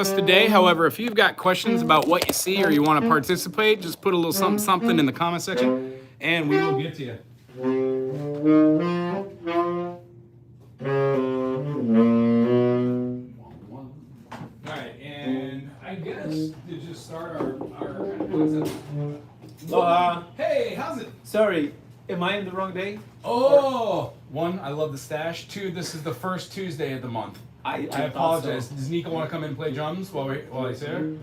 us today. However, if you've got questions about what you see or you want to participate, just put a little something in the comment section and we will get to you. All right, and I guess to just start our kind of concept. Hey, how's it? Sorry, am I in the wrong day? Oh, one, I love the stash. Two, this is the first Tuesday of the month. I apologize. So. Does Nico want to come in and play drums while he's here?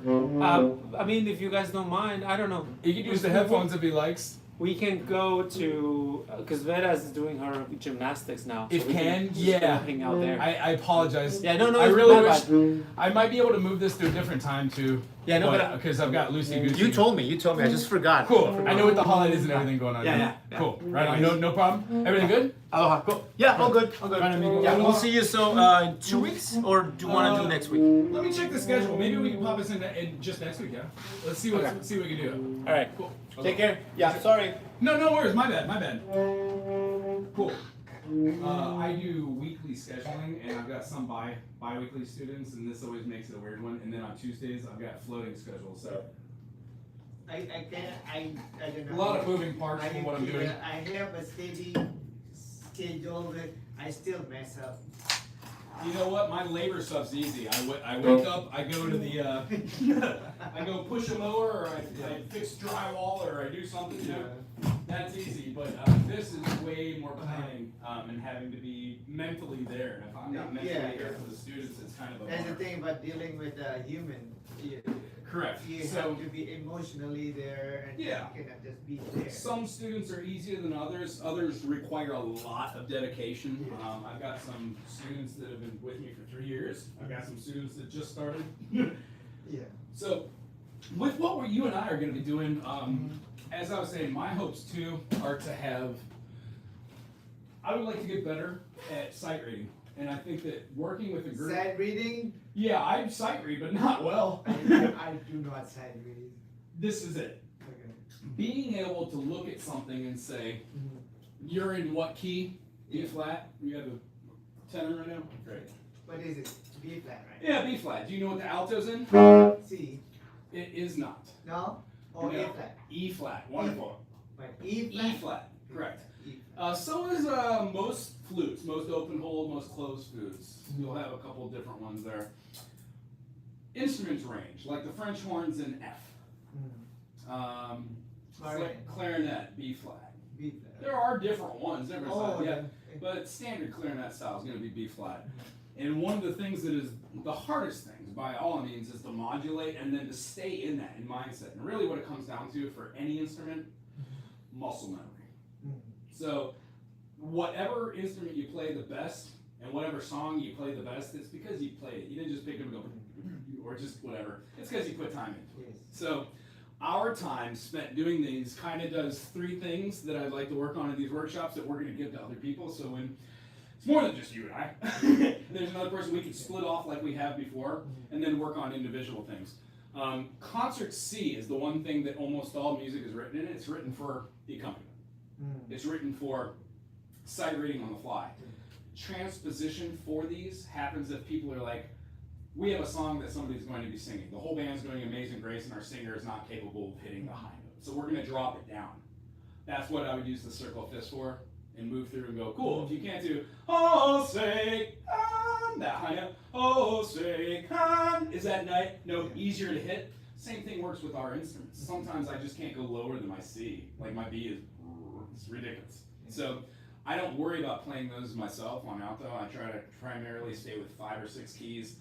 I mean, if you guys don't mind, I don't know. He can use the headphones if he likes. We can go to because Veda's is doing her gymnastics now. If we can, just yeah. go hang out there. I apologize. Yeah, no, I it's really not wish I might be able to move this to a different time too. Yeah, no, but because I've got Lucy Goosey. You told me. I just forgot. Cool. I know with the holidays and everything going on. Yeah. Cool. Right on. No problem. Everything good? Aloha. Cool. Yeah, all good. All good. Trying to make it Yeah, work. we'll see you in 2 weeks, or do you want to do next week? Let me check the schedule. Maybe we can pop us in just next week. Yeah. Let's see what we can do. All right, Cool. take care. Yeah, sorry. No worries. My bad. Cool. I do weekly scheduling, and I've got some bi-weekly students, and this always makes it a weird one. And then on Tuesdays, I've got floating schedules. So I don't know. a lot of moving parts from what I'm doing. I have a steady schedule, but I still mess up. You know what? My labor stuff's easy. I wake up, I go to the, I go push a mower, or I fix drywall, or I do something. You know, that's easy. But this is way more planning and having to be mentally there. And if I'm not mentally there for the students, it's kind of a That's the bummer. thing about dealing with a human. Correct. You So have to be emotionally there, and Yeah. you cannot just be there. some students are easier than others. Others require a lot of dedication. I've got some students that have been with me for 3 years. I've got some students that just started. Yeah. So, with what you and I are going to be doing, as I was saying, my hopes too are to have. I would like to get better at sight reading, and I think that working with a group. Side reading? Yeah, I sight read, but not well. I do not side read. This is it. Okay. Being able to look at something and say, "You're in what key? B flat. You have a tenor right now. Great. What is it? B flat, right? Yeah, B flat. Do you know what the alto's in? C. It is not. No? Or No. A flat? E flat. Wonderful. But E flat? E flat. Correct. E flat. So is most flutes, most open hold, most closed flutes. You'll have a couple different ones there. Instruments range, like the French horns in F. Clarinet. Clarinet, B flat. B flat. There are different ones, different styles, yeah, then- but standard clarinet style is going to be B flat. And one of the things that is the hardest things, by all means, is to modulate and then to stay in that in mindset. And really, what it comes down to for any instrument, muscle memory. So, whatever instrument you play the best, and whatever song you play the best, it's because you played it. You didn't just pick it up and go, or just whatever. It's because you put time into it. Yes. So, our time spent doing these kind of does three things that I'd like to work on in these workshops that we're going to give to other people. So, when it's more than just you and I, there's another person we can split off like we have before, and then work on individual things. Concert C is the one thing that almost all music is written in. It's written for the accompaniment. It's written for sight reading on the fly. Transposition for these happens if people are like, we have a song that somebody's going to be singing. The whole band's doing Amazing Grace and our singer is not capable of hitting the high note. So we're going to drop it down. That's what I would use the circle fifths for and move through and go, cool. If you can't do, oh, say, that high note, oh, say, is that note easier to hit? Same thing works with our instruments. Sometimes I just can't go lower than my C. Like my B is, it's ridiculous. So I don't worry about playing those myself on alto. I try to primarily stay with 5 or 6 keys.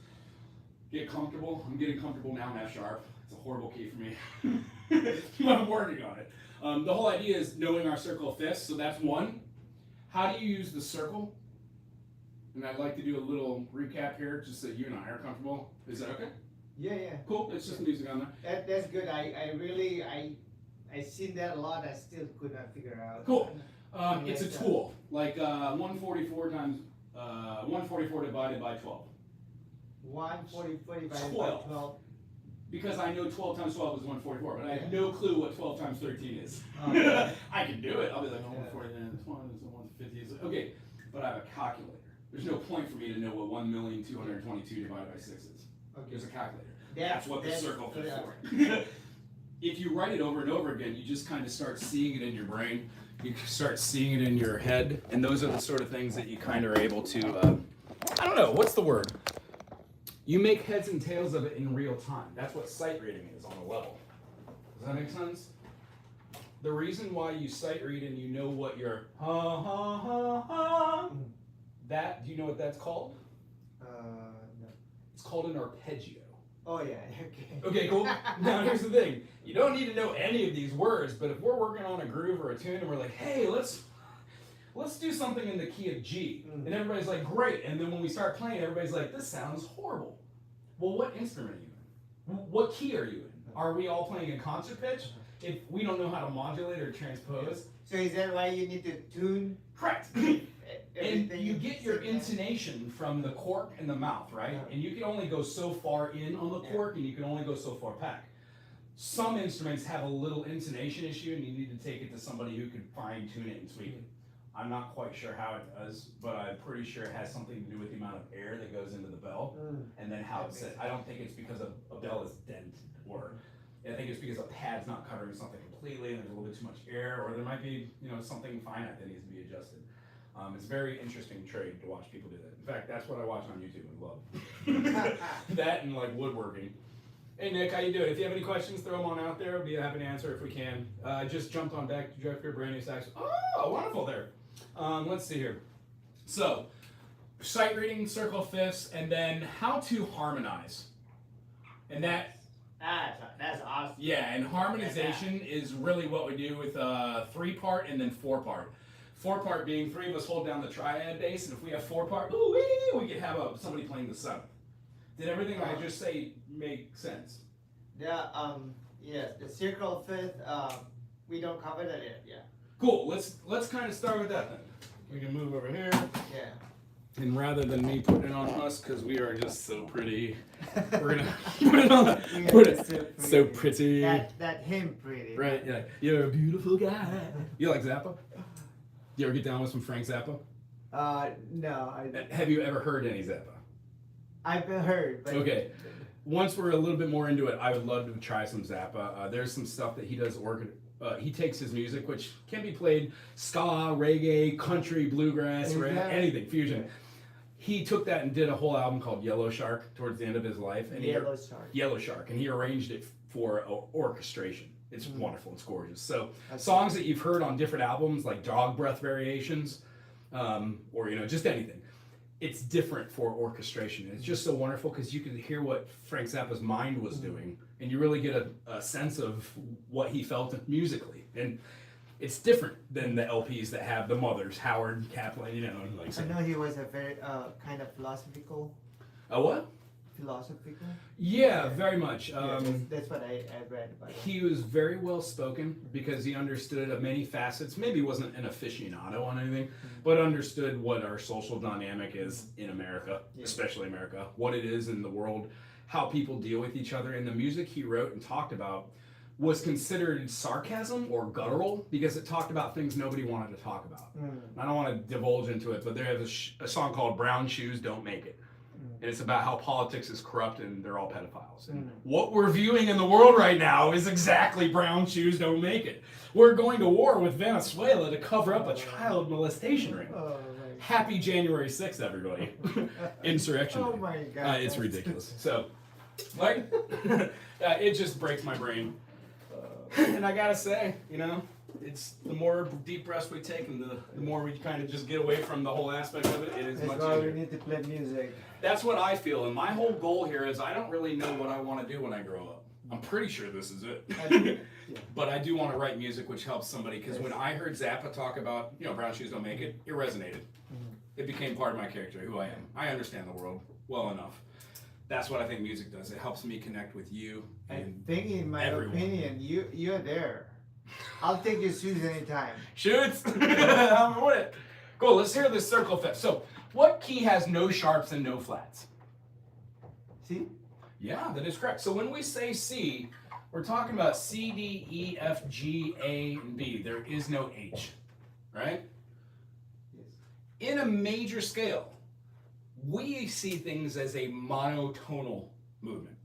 Get comfortable. I'm getting comfortable now in F sharp. It's a horrible key for me. But I'm working on it. The whole idea is knowing our circle of fifths. So that's one. How do you use the circle? And I'd like to do a little recap here just so you and I are comfortable. Is that okay? Yeah. Cool. It's just music on there. That's good. I seen that a lot. I still could not figure out. Cool. It's a tool, like 144 times 144 divided by 12. 140 by 12. 12. Because I know 12 times 12 is 144, but I have no clue what 12 times 13 is. Okay. I can do it. I'll be like, oh, 140, then this one is 150. Okay, but I have a calculator. There's no point for me to know what 1,222,000 divided by 6 is. There's a calculator. Yeah, That's what the that's- circle fifth yeah. for. If you write it over and over again, you just kind of start seeing it in your brain. You start seeing it in your head, and those are the sort of things that you kind of are able to. I don't know, what's the word? You make heads and tails of it in real time. That's what sight reading is on a level. Does that make sense? The reason why you sight read and you know what your ha ha ha ha, that, do you know what that's called? No. It's called an arpeggio. Oh yeah. Okay. Okay, cool. Now here's the thing. You don't need to know any of these words, but if we're working on a groove or a tune and we're like, hey, let's do something in the key of G. And everybody's like, great. And then when we start playing, everybody's like, this sounds horrible. Well, what instrument are you in? What key are you in? Are we all playing in concert pitch? If we don't know how to modulate or transpose. So is that why you need to tune Correct. And you get your intonation from the cork and the mouth, right? Yeah. And you can only go so far in on the cork and you can only go so far back. Some instruments have a little intonation issue and you need to take it to somebody who can fine tune it and tweak it. I'm not quite sure how it does, but I'm pretty sure it has something to do with the amount of air that goes into the bell and then how it's set. I don't think it's because a bell is dented, or I think it's because a pad's not covering something completely and there's a little bit too much air, or there might be, something finite that needs to be adjusted. It's a very interesting trade to watch people do that. In fact, that's what I watch on YouTube and love. That and like woodworking. Hey Nick, how you doing? If you have any questions, throw them on out there. We'll be happy to answer if we can. I just jumped on back to Jeff, your brand new sax. Oh, wonderful there. Let's see here. So, sight reading, circle fifths, and then how to harmonize. And that, That's awesome. yeah, and harmonization is really what we do with 3-part and then 4-part. 4-part being 3 of us hold down the triad bass, and if we have 4-part, we could have somebody playing the 7th. Did everything I just say make sense? Yeah. Yes. The circle fifth. We don't cover that yet. Yeah. Cool. Let's kind of start with that then. We can move over here. Yeah. And rather than me putting it on us, because we are just so pretty, we're gonna put it on. Put it so pretty. That him pretty. Right. Yeah. You're a beautiful guy. You like Zappa? You ever get down with some Frank Zappa? No. Have you ever heard any Zappa? I've heard. But Okay. Once we're a little bit more into it, I would love to try some Zappa. There's some stuff that he does he takes his music, which can be played ska, reggae, country, bluegrass, anything, fusion. He took that and did a whole album called Yellow Shark towards the end of his life. And Yellow Shark, and he arranged it for orchestration. It's wonderful, it's gorgeous. So songs that you've heard on different albums, like Dog Breath Variations, or just anything. It's different for orchestration. And it's just so wonderful because you can hear what Frank Zappa's mind was doing, and you really get a sense of what he felt musically. And it's different than the LPs that have the mothers, Howard Kaplan, like. I know he was a very kind of philosophical. A what? Philosophical. Yeah, very much. That's what I read about. He was very well spoken because he understood many facets. Maybe wasn't an aficionado on anything, but understood what our social dynamic is in America, especially America, what it is in the world, how people deal with each other. And the music he wrote and talked about was considered sarcasm or guttural because it talked about things nobody wanted to talk about. I don't want to divulge into it, but there is a song called Brown Shoes Don't Make It. And it's about how politics is corrupt and they're all pedophiles. And what we're viewing in the world right now is exactly brown shoes don't make it. We're going to war with Venezuela to cover up a child molestation ring. Oh, Happy January 6th, everybody. Insurrection Oh Day. my God. It's ridiculous. So, like, it just breaks my brain. And I gotta say, it's the more deep breaths we take and the more we kind of just get away from the whole aspect of it, it is much That's why easier. we need to play music. That's what I feel, and my whole goal here is I don't really know what I want to do when I grow up. I'm pretty sure this is it. But I do want to write music which helps somebody, because when I heard Zappa talk about, brown shoes don't make it, it resonated. It became part of my character, who I am. I understand the world well enough. That's what I think music does. It helps me connect with you I and think, in my everyone. opinion, you're there. I'll take your shoes anytime. Shoots! I'm with it. Cool, let's hear this circle fifth. So, what key has no sharps and no flats? See? Yeah, that is correct. So when we say C, we're talking about C, D, E, F, G, A, and B. There is no H, right? Yes. In a major scale, we see things as a monotonal movement.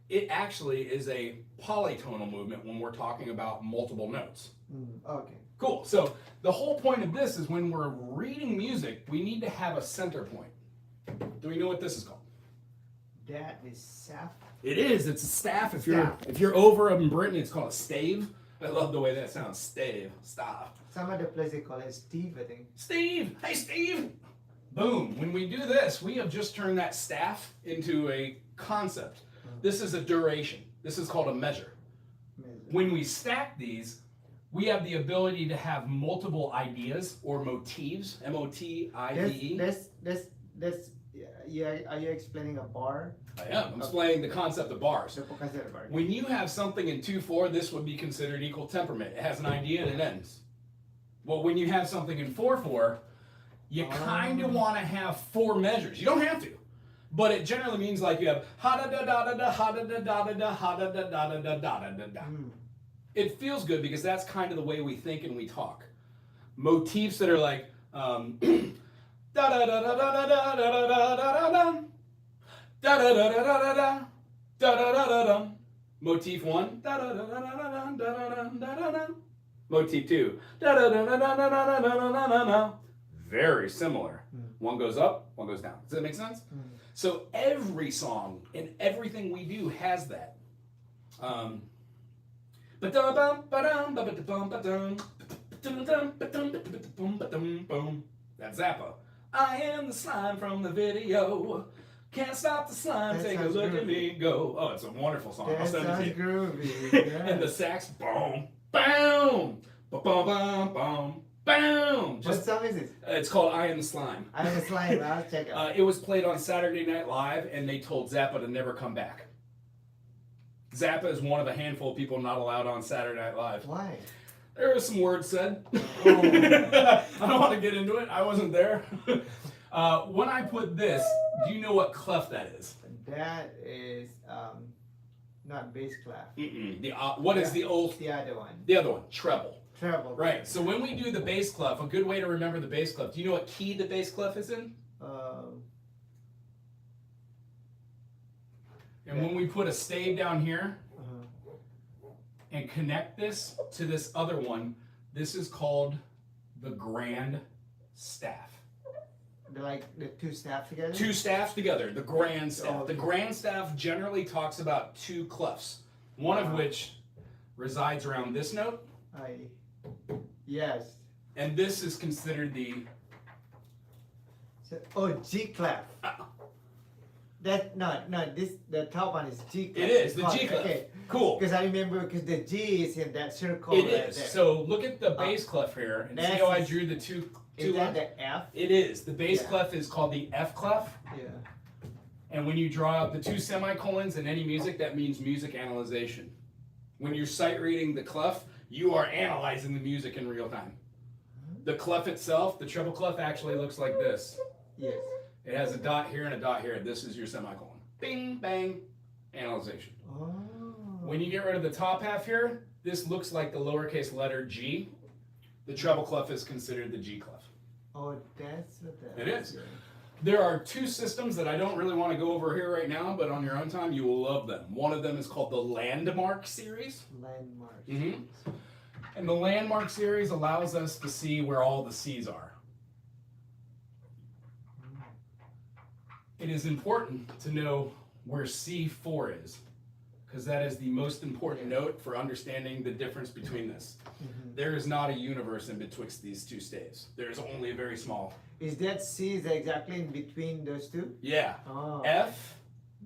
It actually is a polytonal movement when we're talking about multiple notes. Okay. Cool. So the whole point of this is when we're reading music, we need to have a center point. Do we know what this is called? That is staff. It is. It's a staff. If Staff. you're over in Britain, it's called a stave. I love the way that sounds. Stave. Staff. Some other places call it Steve, I think. Steve. Hey, Steve. Boom. When we do this, we have just turned that staff into a concept. This is a duration. This is called a measure. When we stack these, we have the ability to have multiple ideas or motifs. M-O-T-I-V-E. That's yeah. Are you explaining a bar? I am. I'm explaining the concept of bars. So por qué bar? When you have something in 2/4, this would be considered equal temperament. It has an idea and it ends. Well, when you have something in 4/4, you kind of want to have 4 measures. You don't have to, but it generally means like you have ha da da da da da ha da da da da da ha da da da da da da da da. It feels good because that's kind of the way we think and we talk. Motifs that are like da da da da da da da da da da da. Da da da da da da da da da da da. Motif 1. Da da da da da da da da da da. Motif 2. Da da da da da da da da da da da. Very similar. One goes up, one goes down. Does that make sense? So every song and everything we do has that. That's Zappa. I am the slime from the video. Can't stop the slime, That take a sounds look at groovy. me go. Oh, it's a wonderful song. I'll That send it sounds to you. groovy. And the sax, boom, boom, ba bum bum bum, boom. What Just song is it? it's called "I Am the Slime." I'm a slime. I'll check out. It was played on Saturday Night Live, and they told Zappa to never come back. Zappa is one of a handful of people not allowed on Saturday Night Live. Why? There was some words said. Oh. I don't want to get into it. I wasn't there. When I put this, do you know what clef that is? That is not bass clef. What is the old? The other one. The other one, treble. Treble. Right. So when we do the bass clef, a good way to remember the bass clef. Do you know what key the bass clef is in? And when we put a stave down here and connect this to this other one, this is called the grand staff. They're like the two staff together. Two staffs together, the grand staff. Oh, The grand staff generally talks about 2 clefs, one of which resides around this note, Yes. and this is considered the So, G clef. That no this the top one is G clef. It is the Call G it, clef. Okay. Cool. Because I remember because the G is in that circle. It right is. there. So look at the bass clef here, and see That's- how I drew the two is that lines? the F? It is. The bass Yeah. clef is called the F clef. Yeah. And when you draw out the 2 semicolons in any music, that means music analyzation. When you're sight reading the clef, you are analyzing the music in real time. The clef itself, the treble clef, actually looks like this. Yes. It has a dot here and a dot here. This is your semicolon. Bing, bang, analyzation. Oh. When you get rid of the top half here, this looks like the lowercase letter G. The treble clef is considered the G clef. Oh, that's what that It is. There are 2 systems that I don't really want to go over here right now, but on your own time, you will love them. One of them is called the Landmark series. Landmark. And the Landmark series allows us to see where all the C's are. It is important to know where C4 is, because that is the most important note for understanding the difference between this. There is not a universe in betwixt these 2 staves. There is only a very small. Is that C is exactly in between those two? Yeah. Oh. F,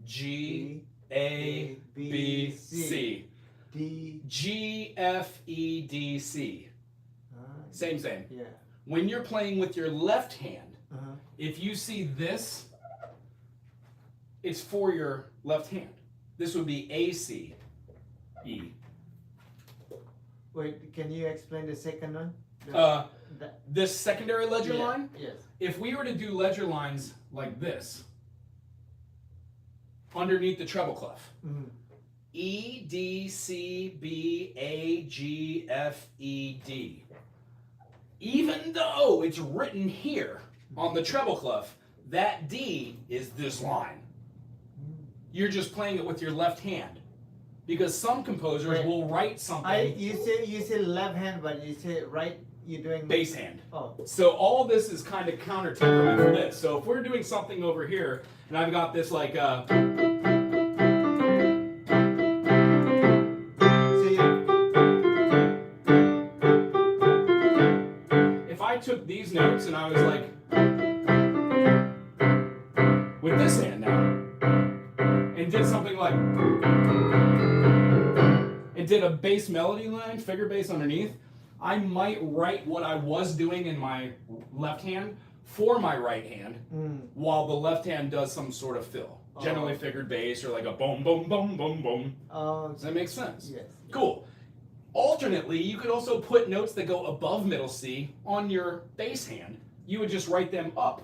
G, A, B, C. D. G, F, E, D, C. Same. Yeah. When you're playing with your left hand, Uh-huh. if you see this, it's for your left hand. This would be A, C, E. Wait, can you explain the second one? That- This secondary ledger yeah, line, Yes. if we were to do ledger lines like this, underneath the treble clef, E, D, C, B, A, G, F, E, D. Even though it's written here on the treble clef, that D is this line. you're just playing it with your left hand. Because some composers Wait. will write something You say left hand, but you say right. You're doing bass hand. Oh. So all this is kind of counter temperament for this. So if we're doing something over here, and I've got this like So if I took these notes and I was like with this hand now and did something like and did a bass melody line, figure bass underneath, I might write what I was doing in my left hand for my right hand while the left hand does some sort of fill. Generally figured bass or like a boom, boom, boom, boom, boom. Does that make sense? Yes. Cool. Alternately, you could also put notes that go above middle C on your bass hand. You would just write them up.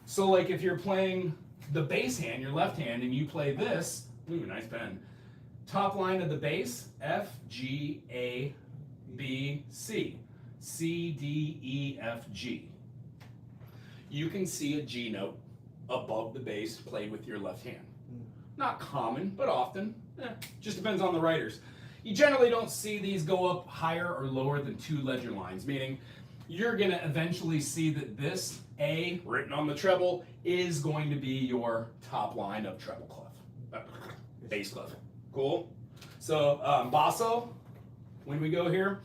So like if you're playing the bass hand, your left hand, and you play this, ooh, nice pen. Top line of the bass, F, G, A, B, C. C, D, E, F, G. You can see a G note above the bass played with your left hand. Not common, but often. Just depends on the writers. You generally don't see these go up higher or lower than 2 ledger lines, meaning you're going to eventually see that this A, written on the treble, is going to be your top line of treble clef, bass clef. Cool? So, basso, when we go here,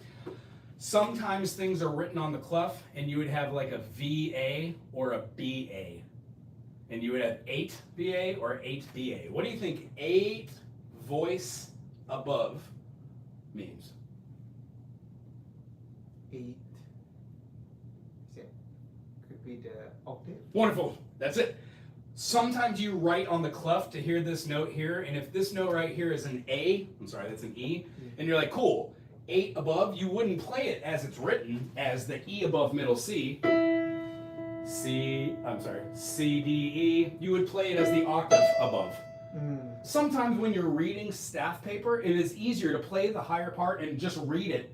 sometimes things are written on the clef, and you would have like a VA or a BA. And you would have 8 BA or 8 BA. What do you think 8 voice above means? 8. Could be the octave. Wonderful. That's it. Sometimes you write on the clef to hear this note here, and if this note right here is an A, I'm sorry, that's an E, and you're like, cool, 8 above, you wouldn't play it as it's written, as the E above middle C, C, D, E, you would play it as the octave above. Sometimes when you're reading staff paper, it is easier to play the higher part and just read it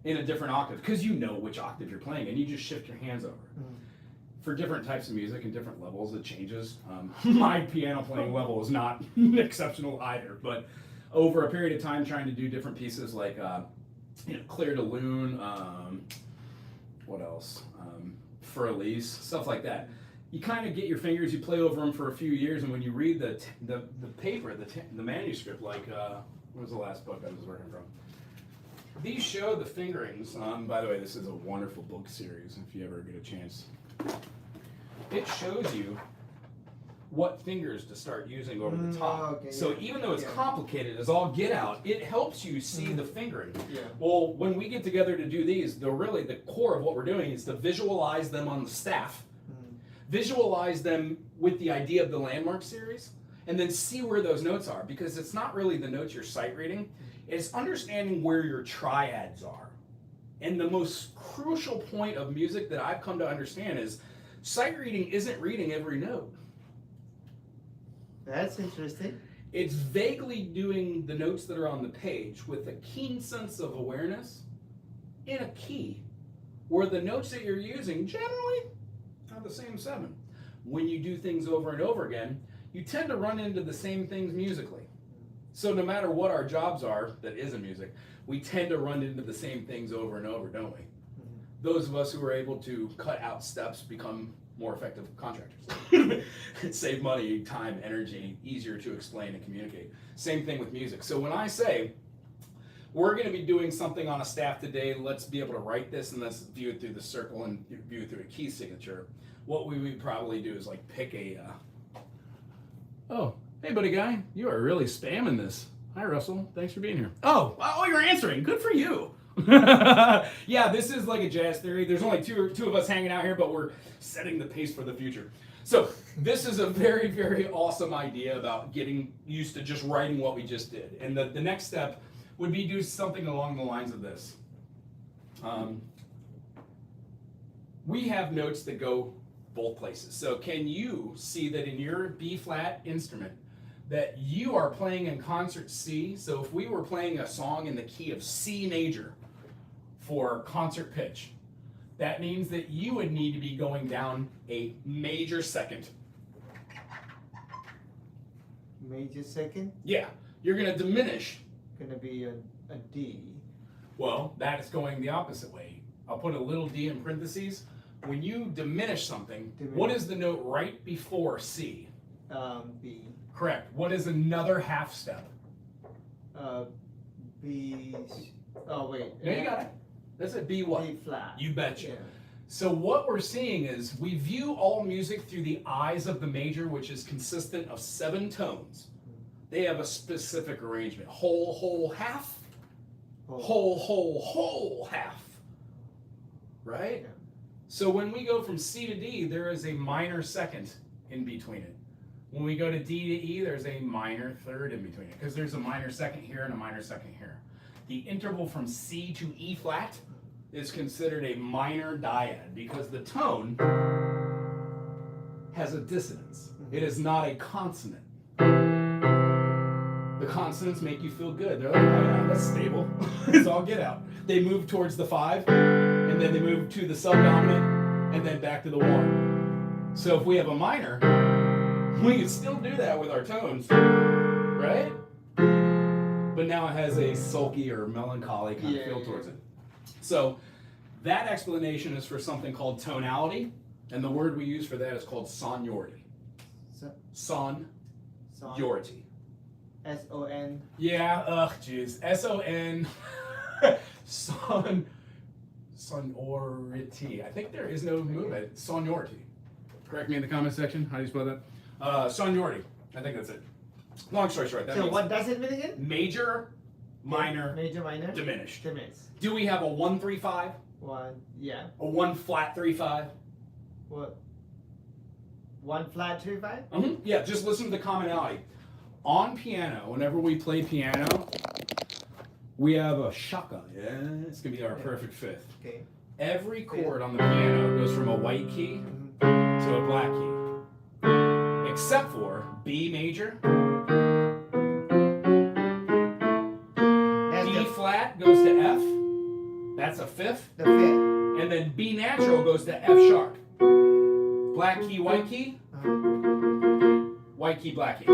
in a different octave, because you know which octave you're playing, and you just shift your hands over. For different types of music and different levels, it changes. My piano playing level is not exceptional either, but over a period of time trying to do different pieces like Clair de Lune, what else? For Elise, stuff like that. You kind of get your fingers, you play over them for a few years, and when you read the paper, the manuscript, like, what was the last book I was working from? These show the fingerings. By the way, this is a wonderful book series, if you ever get a chance. It shows you what fingers to start using over the top. Okay, so yeah. even though it's complicated as all get out, it helps you see the fingering. Yeah. Well, when we get together to do these, the core of what we're doing is to visualize them on the staff, visualize them with the idea of the landmark series, and then see where those notes are, because it's not really the notes you're sight reading, it's understanding where your triads are. And the most crucial point of music that I've come to understand is sight reading isn't reading every note. That's interesting. It's vaguely doing the notes that are on the page with a keen sense of awareness in a key, where the notes that you're using generally are the same 7. When you do things over and over again, you tend to run into the same things musically. So no matter what our jobs are that isn't music, we tend to run into the same things over and over, don't we? Those of us who are able to cut out steps become more effective contractors. Save money, time, energy, easier to explain and communicate. Same thing with music. So when I say, we're going to be doing something on a staff today, let's be able to write this and let's view it through the circle and view it through a key signature, what we would probably do is like pick a, oh, hey buddy guy, you are really spamming this. Hi Russell, thanks for being here. Oh, you're answering, good for you. Yeah, this is like a jazz theory. There's only two of us hanging out here, but we're setting the pace for the future. So this is a very, very awesome idea about getting used to just writing what we just did. And the next step would be do something along the lines of this. We have notes that go both places. So can you see that in your B flat instrument that you are playing in concert C? So if we were playing a song in the key of C major for concert pitch, that means that you would need to be going down a major second. major second, Yeah, you're gonna diminish. gonna be a D. Well, that is going the opposite way. I'll put a little d in parentheses. When you diminish something, what is the note right before C? B. Correct. What is another half step? B. Oh wait. No, you got it. That's a B what? B flat. You betcha. Yeah. So what we're seeing is we view all music through the eyes of the major, which is consistent of 7 tones. They have a specific arrangement. Whole, whole, half. Whole, whole, whole, half. Right? Yeah. So when we go from C to D, there is a minor second in between it. When we go to D to E, there's a minor third in between it, because there's a minor second here and a minor second here. The interval from C to E flat is considered a minor dyad because the tone has a dissonance. It is not a consonant. The consonants make you feel good. They're like, oh yeah, that's stable. It's all get out. They move towards the 5, and then they move to the subdominant, and then back to the 1. So if we have a minor, we can still do that with our tones, right? But now it has a sulky or melancholy kind of feel towards it. So that explanation is for something called tonality, and the word we use for that is called soniority. Soniority. S-O-N. Yeah, jeez. S-O-N. Sonority. I think there is no movement. Soniority. Correct me in the comment section. How do you spell that? Soniority. I think that's it. Long story short, that So means what does it mean again? major, minor, Major, minor. diminished. Diminished. Do we have a 1-3-5? 1. Yeah. A 1 flat 3-5? What? 1 flat 2 5. Yeah, just listen to the commonality. On piano, whenever we play piano, we have a shaka. Yeah, it's gonna be our perfect 5th. Okay. Every chord on the piano goes from a white key to a black key, except for B major. That's D flat goes to F. That's a 5th. the 5th. And then B natural goes to F sharp. Black key, white key, white key, black key.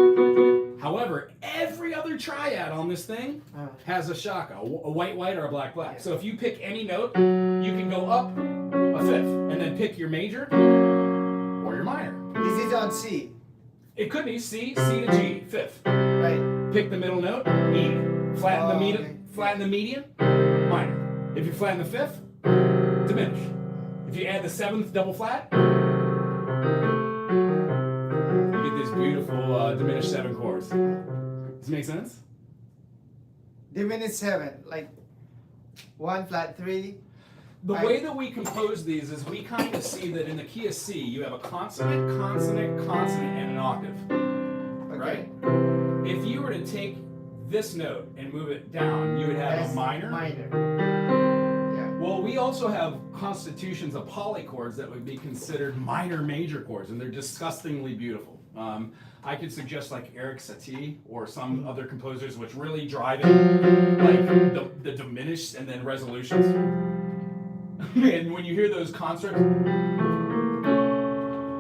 However, every other triad on this thing has a shaka, a white, white, or a black, black. So if you pick any note, you can go up a 5th, and then pick your major or your minor. This is on C. It could be C, C to G, 5th. Right. Pick the middle note, E. Flatten the median, okay. flatten the median, minor. If you flatten the 5th, diminish. If you add the 7th double flat, you get these beautiful diminished 7 chords. Does it make sense? Diminished 7. Like 1 flat 3. The way that we compose these is we kind of see that in the key of C, you have a consonant, consonant, consonant, and an octave. Okay. Right? If you were to take this note and move it down, you would have That's a minor. Minor. Yeah. Well, we also have constitutions of polychords that would be considered minor major chords, and they're disgustingly beautiful. I could suggest like Eric Satie or some other composers which really drive it, like the diminished and then resolutions. And when you hear those concerts,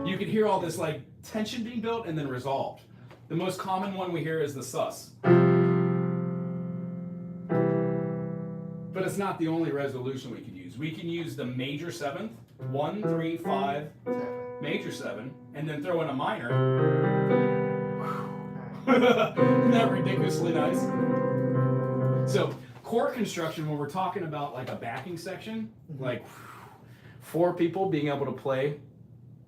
you can hear all this like tension being built and then resolved. The most common one we hear is the sus. But it's not the only resolution we can use. We can use the major 7th, 1, 3, 5, 7. major 7, and then throw in a minor. Isn't that ridiculously nice? So chord construction, when we're talking about like a backing section, like 4 people being able to play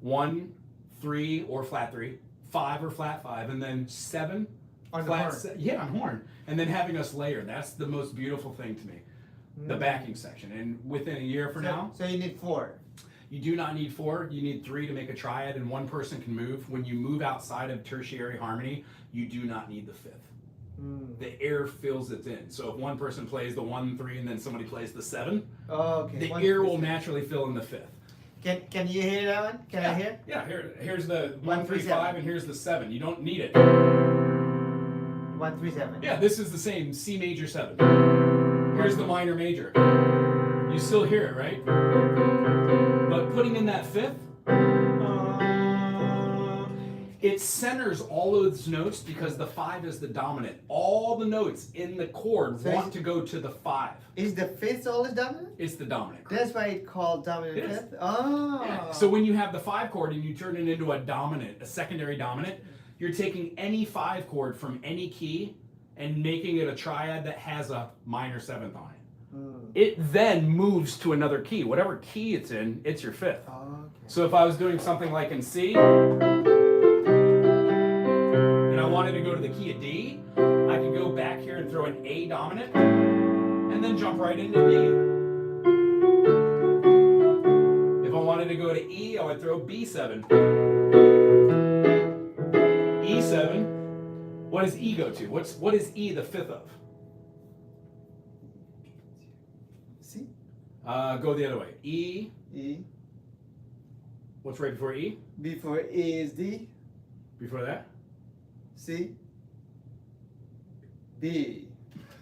1, 3, or flat 3, 5 or flat 5, and then 7 On the flat horn. Yeah, on horn, and then having us layer. That's the most beautiful thing to me. The backing section, and within a year from now, So you need 4. you do not need 4. You need 3 to make a triad, and 1 person can move. When you move outside of tertiary harmony, you do not need the 5th. The air fills it in. So if 1 person plays the 1, 3, and then somebody plays the 7, Oh, okay. the 1, air 3, will 7. naturally fill in the 5th. Can you hear that one? Can I hear? Yeah, here's the 1, 3, 3, 5, and here's the 7. You don't need it. 1 3 7. Yeah, this is the same C major 7. Here's the minor major. You still hear it, right? But putting in that 5th, It centers all those notes because the 5 is the dominant. All the notes in the chord So want to go to the 5. Is the fifth always dominant? It's the dominant. That's why it's called dominant It is. fifth? Oh. Yeah. So when you have the 5 chord and you turn it into a dominant, a secondary dominant, you're taking any 5 chord from any key and making it a triad that has a minor 7th on it. It then moves to another key. Whatever key it's in, it's your 5th. Okay. So if I was doing something like in C, and I wanted to go to the key of D, I could go back here and throw an A dominant, and then jump right into D. If I wanted to go to E, I would throw B7. E7. What does E go to? What is E the 5th of? C? Go the other way. E. E. What's right before E? Before E is D. Before that? C. B.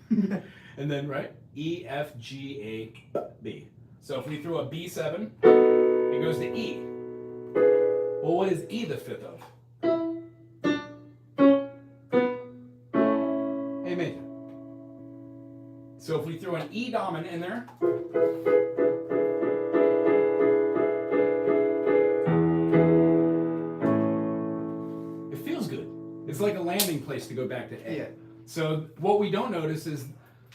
And then, right? E, F, G, A, B. So if we throw a B7, it goes to E. Well, what is E the 5th of? A major. So if we throw an E dominant in there, it feels good. It's like a landing place to go back to A. Yeah. So what we don't notice is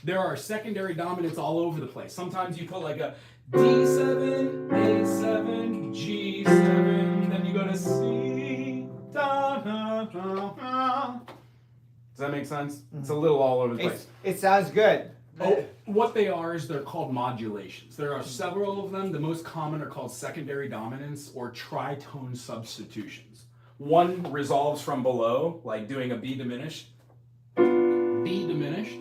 there are secondary dominants all over the place. Sometimes you put like a D7, A7, G7, then you go to C. Da, da, da, da. Does that make sense? It's a little all over the place. It sounds good. Oh, what they are is they're called modulations. There are several of them. The most common are called secondary dominants or tritone substitutions. One resolves from below, like doing a B diminished. B diminished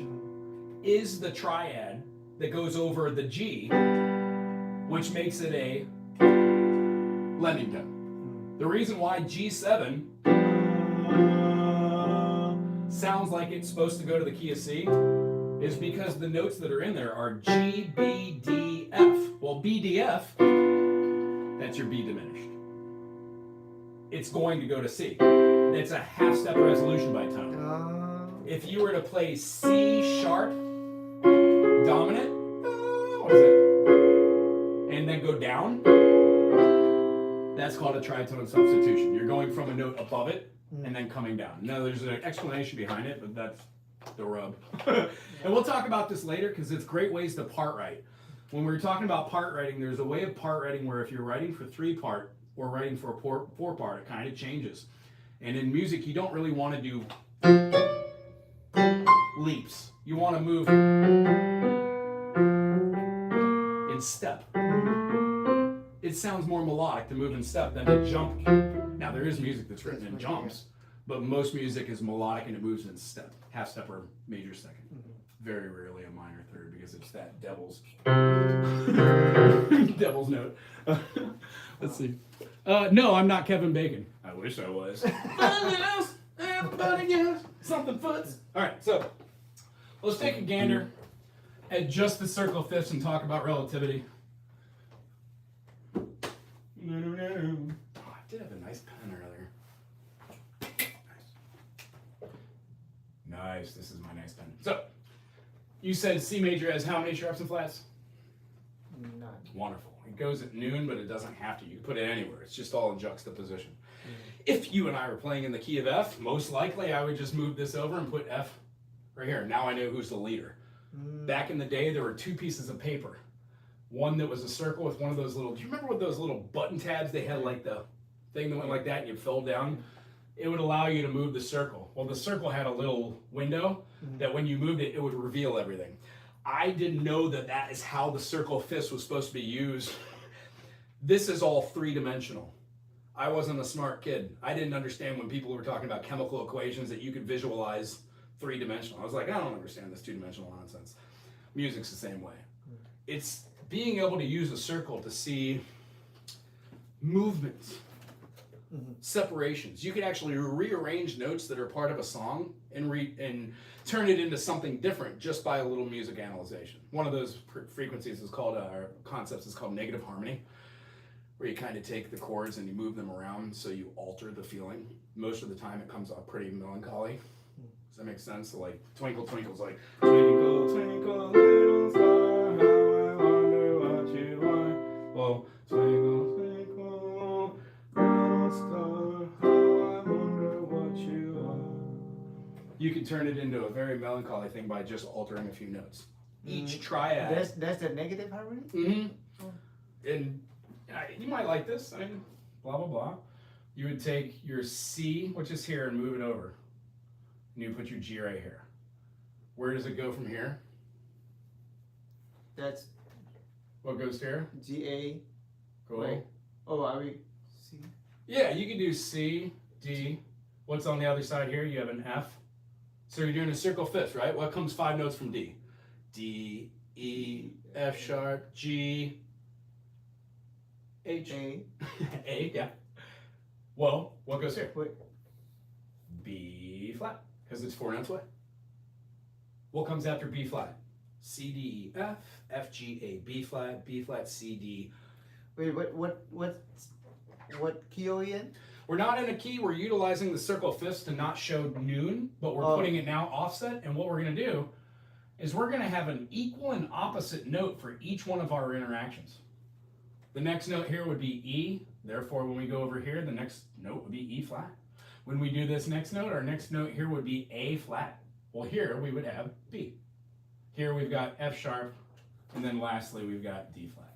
is the triad that goes over the G, which makes it a blending tone. The reason why G7 sounds like it's supposed to go to the key of C is because the notes that are in there are G, B, D, F. Well, B, D, F, that's your B diminished. It's going to go to C. It's a half-step resolution by tone. If you were to play C sharp dominant, what is it? And then go down, that's called a tritone substitution. You're going from a note above it and then coming down. Now, there's an explanation behind it, but that's the rub. And we'll talk about this later because it's great ways to part write. When we're talking about part writing, there's a way of part writing where if you're writing for 3-part or writing for a 4-part, it kind of changes. And in music, you don't really want to do leaps. You want to move in step. It sounds more melodic to move in step than to jump. Now, there is music that's written in jumps, but most music is melodic and it moves in step, half step or major second. Very rarely a minor third because it's that devil's devil's note. Let's see. No, I'm not Kevin Bacon. I wish I was. Everybody else, something foots. All right, so let's take a gander at just the circle fifths and talk about relativity. Oh, I did have a nice pen earlier. Nice, this is my nice pen. So, you said C major has how many sharps and flats? None. Wonderful. It goes at noon, but it doesn't have to. You can put it anywhere. It's just all in juxtaposition. If you and I were playing in the key of F, most likely I would just move this over and put F right here. Now I know who's the leader. Back in the day, there were 2 pieces of paper. One that was a circle with one of those little, do you remember what those little button tabs, they had like the thing that went like that and you fell down? It would allow you to move the circle. Well, the circle had a little window that when you moved it, it would reveal everything. I didn't know that that is how the circle fifth was supposed to be used. This is all 3-dimensional. I wasn't a smart kid. I didn't understand when people were talking about chemical equations that you could visualize 3-dimensional. I was like, I don't understand this 2-dimensional nonsense. Music's the same way. It's being able to use a circle to see movements, separations. You can actually rearrange notes that are part of a song and turn it into something different just by a little music analyzation. One of those frequencies is called, or concepts is called negative harmony. where you kind of take the chords and you move them around so you alter the feeling. Most of the time it comes off pretty melancholy. Does that make sense? So like Twinkle Twinkle's like Twinkle Twinkle Little Star, how I wonder what you are. Well, Twinkle Twinkle Little Star, how I wonder what you are. You can turn it into a very melancholy thing by just altering a few notes. Each triad. That's the negative harmony? Mm-hmm. And you might like this. I mean, blah, blah, blah. You would take your C, which is here, and move it over. And you put your G right here. Where does it go from here? That's What goes to here? G-A. Cool. Wait. Oh, are we C? Yeah, you can do C, D. What's on the other side here? You have an F. So you're doing a circle fifth, right? What comes 5 notes from D? D, E, F sharp, G, H. A. A, yeah. Well, what goes here? Wait. B flat, because it's 4 notes away. What comes after B flat? C, D, E, F, F, G, A, B flat, C, D. Wait, what key are we in? We're not in a key, we're utilizing the circle fifths to not show noon, but we're putting it now offset, and what we're gonna do is we're gonna have an equal and opposite note for each one of our interactions. The next note here would be E, therefore when we go over here, the next note would be E flat. When we do this next note, our next note here would be A flat. Well, here we would have B. Here we've got F sharp, and then lastly we've got D flat.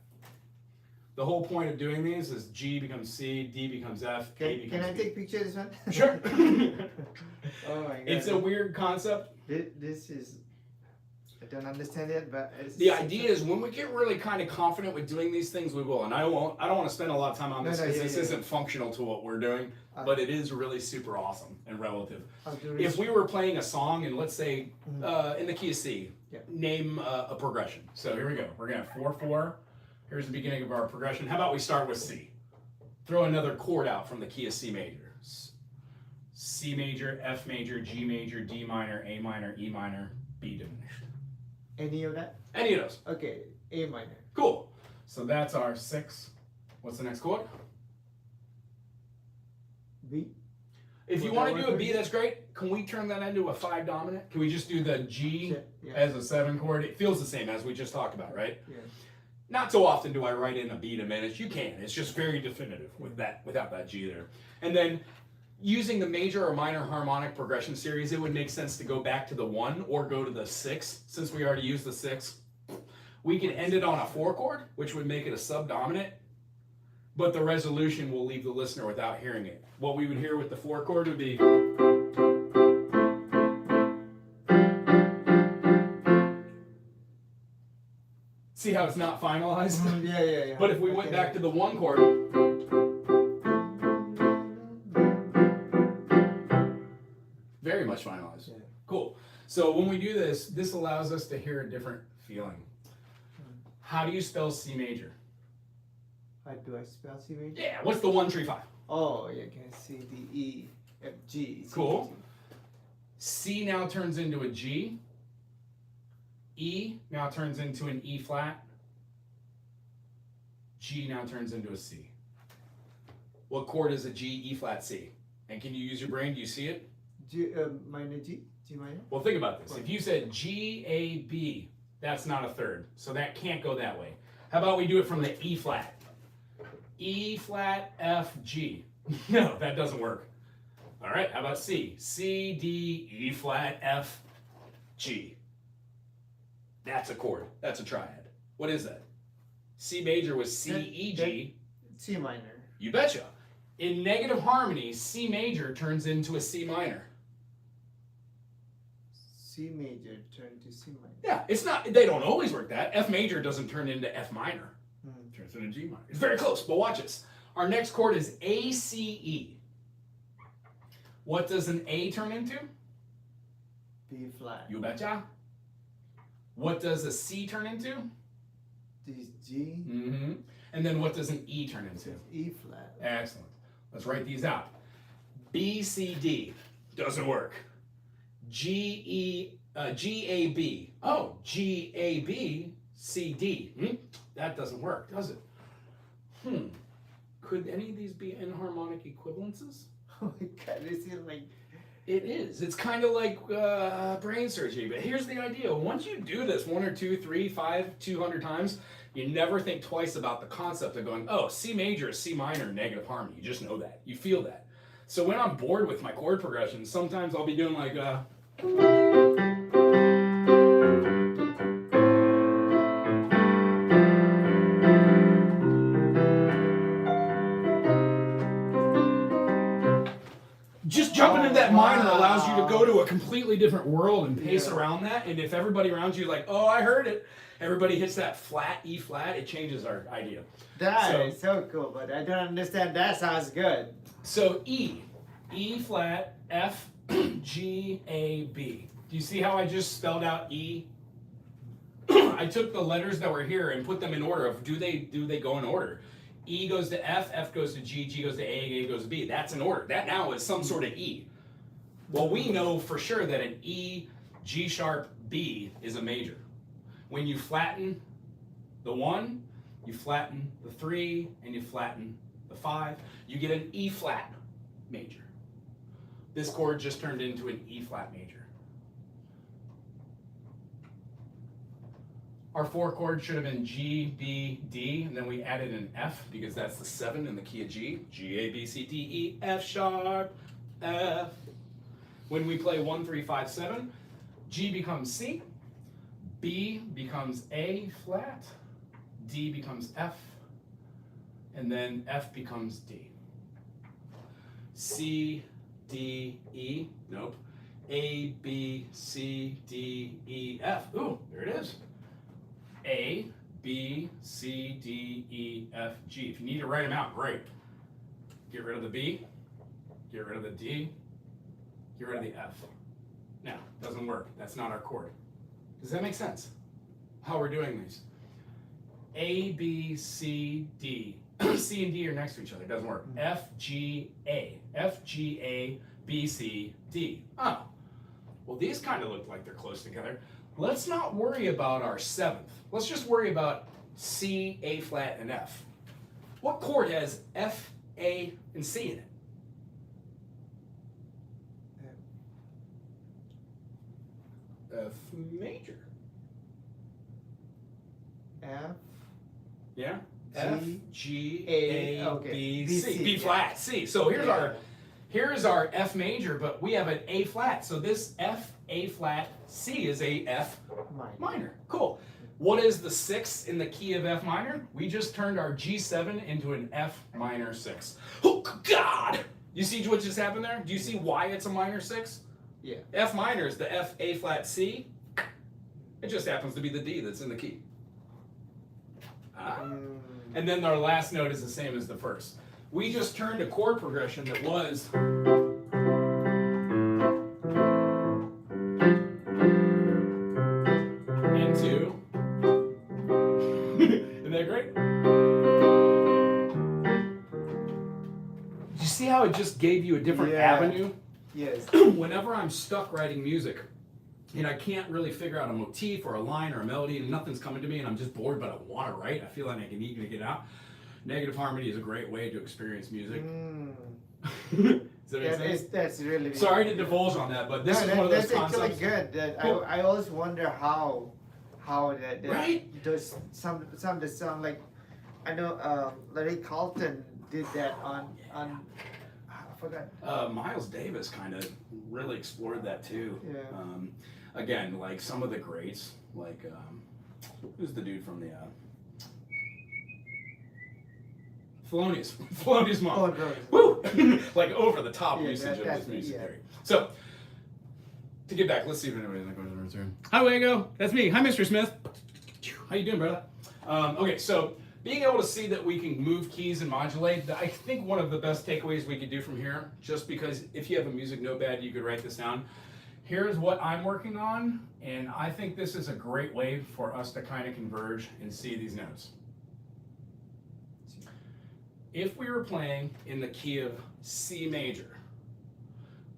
The whole point of doing these is G becomes C, D becomes F, A becomes Can I B. take picture of this one? Sure. Oh my god. It's a weird concept. This is, I don't understand it, but it's The idea is when we get really kind of confident with doing these things, we will. And I don't want to spend a lot of time on this because this isn't functional to what we're doing, but it is really super awesome and relative. If we were playing a song and let's say in the key of C, name a progression. So here we go. We're gonna have 4/4. Here's the beginning of our progression. How about we start with C? Throw another chord out from the key of C major. C major, F major, G major, D minor, A minor, E minor, B diminished. Any of that? Any of those. Okay, A minor. Cool. So that's our 6. What's the next chord? B. If you Would want that to do work a for B you? that's great. Can we turn that into a 5 dominant? Can we just do the G Yeah. as a 7 chord? It feels the same as we just talked about, right? Yeah. Not so often do I write in a B diminished. You can. It's just very definitive with that without that G there. And then using the major or minor harmonic progression series, it would make sense to go back to the 1 or go to the 6 since we already used the 6. We can end it on a 4 chord, which would make it a subdominant, but the resolution will leave the listener without hearing it. What we would hear with the 4 chord would be see how it's not finalized? Yeah. But if we went back to the 1 chord, very much finalized. Yeah. Cool. So when we do this, this allows us to hear a different feeling. How do you spell C major? How do I spell C major? Yeah, what's the 1, 3, 5? Oh, yeah, can C, D, E, F, G. C, Cool. G. C now turns into a G. E now turns into an E flat. G now turns into a C. What chord is a G, E flat, C? And can you use your brain? Do you see it? G, minor G? G minor? Well, think about this. If you said G, A, B, that's not a third. So that can't go that way. How about we do it from the E flat? E flat, F, G. No, that doesn't work. All right, how about C? C, D, E flat, F, G. That's a chord. That's a triad. What is that? C major was C, E, G. C minor. You betcha. In negative harmony, C major turns into a C minor. C major turn to C minor. Yeah, it's not, they don't always work that. F major doesn't turn into F minor. Hmm. Turns into G minor. It's very close, but watch this. Our next chord is A, C, E. What does an A turn into? B flat. You betcha. What does a C turn into? This G. Mm-hmm. And then what does an E turn into? E flat. Excellent. Let's write these out. B, C, D. Doesn't work. G, A, B. Oh, G, A, B, C, D. That doesn't work, does it? could any of these be enharmonic equivalences? Oh my God, this is like. It is. It's kind of like brain surgery. But here's the idea. Once you do this 1 or 2, 3, 5, 200 times, you never think twice about the concept of going, oh, C major is C minor, negative harmony. You just know that. You feel that. So when I'm bored with my chord progressions, sometimes I'll be doing like just jumping into that minor allows you to go to a completely different world and pace around that. And if everybody around you is like, oh, I heard it, everybody hits that flat, E flat, it changes our idea. That is so cool, but I don't understand. That sounds good. So E flat, F, G, A, B. Do you see how I just spelled out E? I took the letters that were here and put them in order of do they go in order? E goes to F, F goes to G, G goes to A goes to B. That's an order. That now is some sort of E. Well, we know for sure that an E, G sharp, B is a major. When you flatten the 1, you flatten the 3, and you flatten the 5, you get an E flat major. This chord just turned into an E flat major. Our 4 chord should have been G, B, D, and then we added an F because that's the 7 in the key of G. G, A, B, C, D, E, F sharp, F. When we play 1, 3, 5, 7, G becomes C, B becomes A flat, D becomes F, and then F becomes D. C, D, E, nope. A, B, C, D, E, F. Ooh, there it is. A, B, C, D, E, F, G. If you need to write them out, great. Get rid of the B, get rid of the D, get rid of the F. Now, doesn't work. That's not our chord. Does that make sense? How we're doing these? A, B, C, D. C and D are next to each other. It doesn't work. F, G, A. F, G, A, B, C, D. Oh. Well, these kind of look like they're close together. Let's not worry about our 7th. Let's just worry about C, A flat, and F. What chord has F, A, and C in it? F major. F. Yeah? G, F, G, A, A, okay. B, B, C. C, B yeah. flat, C. So here's our F major, but we have an A flat. So this F, A flat, C is a F minor. Cool. What is the 6th in the key of F minor? We just turned our G7 into an F minor 6. Oh, God! You see what just happened there? Do you see why it's a minor 6? Yeah. F minor is the F, A flat, C. It just happens to be the D that's in the key. And then our last note is the same as the first. We just turned a chord progression that was into. Isn't that great? You see how it just gave you a different Yeah. avenue? Yes. Whenever I'm stuck writing music and I can't really figure out a motif or a line or a melody and nothing's coming to me and I'm just bored but I want to write, I feel like I can even get out. Negative harmony is a great way to experience music. Does that make sense? That's really. Sorry to divulge on that, but this is one of those that's concepts. actually good. That Cool. I always wonder how that Right? does some that sound like. I know Larry Carlton did that on I forgot. Miles Davis kind of really explored that too. Yeah. Again, like some of the greats, like who's the dude from the Thelonious Monk. Oh, no. Woo! Like over the top Yeah, usage of that's- this music yeah. theory. So to get back, let's see if anybody's like in the return. Hi, Wago. That's me. Hi, Mr. Smith. How you doing, brother? Okay, so being able to see that we can move keys and modulate, I think one of the best takeaways we could do from here, just because if you have a music notepad, you could write this down. Here's what I'm working on, and I think this is a great way for us to kind of converge and see these notes. If we were playing in the key of C major,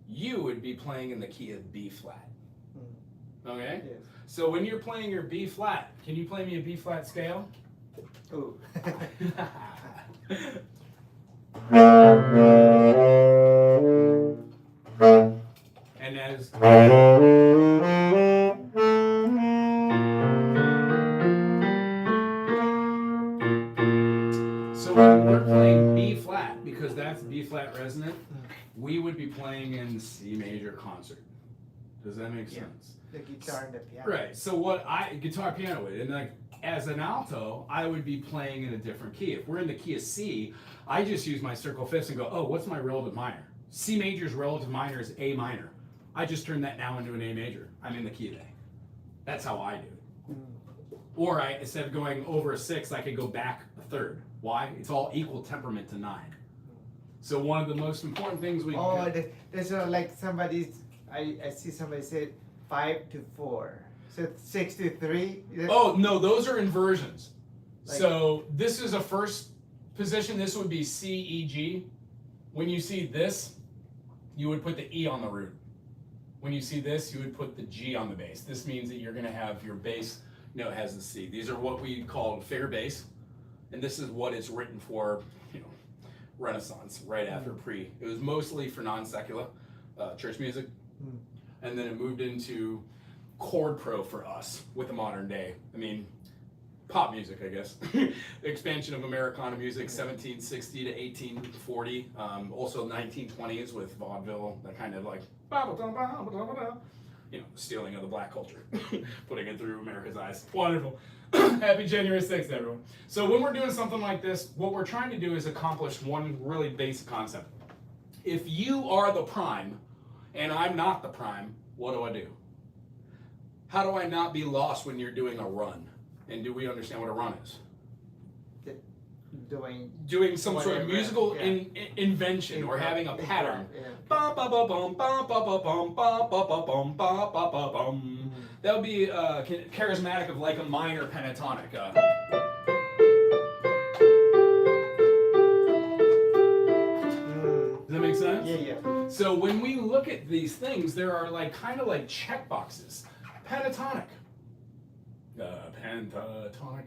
you would be playing in the key of B flat. Okay? Yes. So when you're playing your B flat, can you play me a B flat scale? Ooh. And as so when we're playing B flat, because that's B flat resonant, we would be playing in C major concert. Does that make Yeah. sense? The guitar and the piano. Right. So what guitar piano would, and like as an alto, I would be playing in a different key. If we're in the key of C, I just use my circle fifths and go, oh, what's my relative minor? C major's relative minor is A minor. I just turn that now into an A major. I'm in the key of A. That's how I do it. Or instead of going over a six, I could go back a third. Why? It's all equal temperament to 9. So one of the most important things we Oh, can there's like somebody's. I see somebody said 5 to 4. So 6 to 3. Oh, no, those are inversions. Like- So this is a first position. This would be C, E, G. When you see this, you would put the E on the root. When you see this, you would put the G on the bass. This means that you're going to have your bass note has the C. These are what we call figure bass. And this is what it's written for, Renaissance, right after pre. It was mostly for non-secular church music. And then it moved into chord pro for us with the modern day. I mean, pop music, I guess. The expansion of Americana music, 1760 to 1840. Also 1920s with vaudeville, that kind of like, stealing of the black culture, putting it through America's eyes. Wonderful. Happy January 6th, everyone. So when we're doing something like this, what we're trying to do is accomplish one really basic concept. If you are the prime and I'm not the prime, what do I do? How do I not be lost when you're doing a run? And do we understand what a run is? Doing some sort of Whatever, musical yeah. invention or having a pattern. Yeah. Bum, ba, ba, bum, bum, ba, ba, bum, ba, ba, ba, bum, ba, ba, ba, bum. That would be charismatic of like a minor pentatonic. Does that make sense? Yeah. So when we look at these things, there are like kind of like check boxes. Pentatonic. Pentatonic.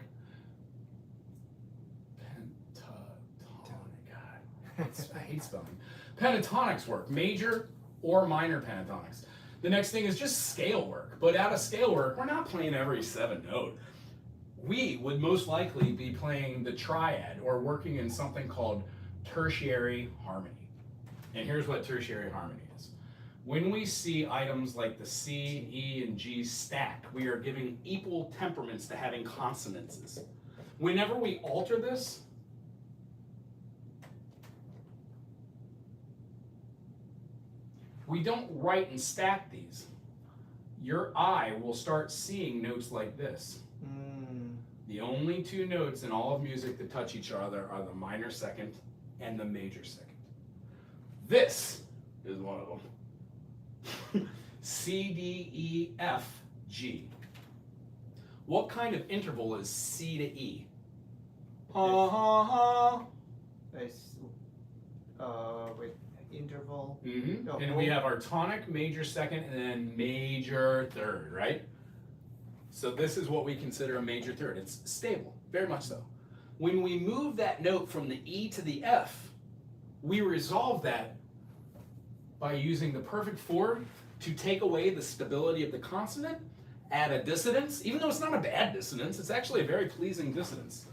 God, I hate spelling. Pentatonics work, major or minor pentatonics. The next thing is just scale work. But out of scale work, we're not playing every 7 note. We would most likely be playing the triad or working in something called tertiary harmony. And here's what tertiary harmony is. When we see items like the C, E, and G stacked, we are giving equal temperaments to having consonances. Whenever we alter this, we don't write and stack these. Your eye will start seeing notes like this. The only 2 notes in all of music that touch each other are the minor second and the major second. This is one of them. C, D, E, F, G. What kind of interval is C to E? Ha ha ha. Nice. With interval. Mm-hmm. Oh, And we have our tonic, major second, and then major third, right? So this is what we consider a major third. It's stable, very much so. When we move that note from the E to the F, we resolve that by using the perfect 4 to take away the stability of the consonant, add a dissonance, even though it's not a bad dissonance, it's actually a very pleasing dissonance.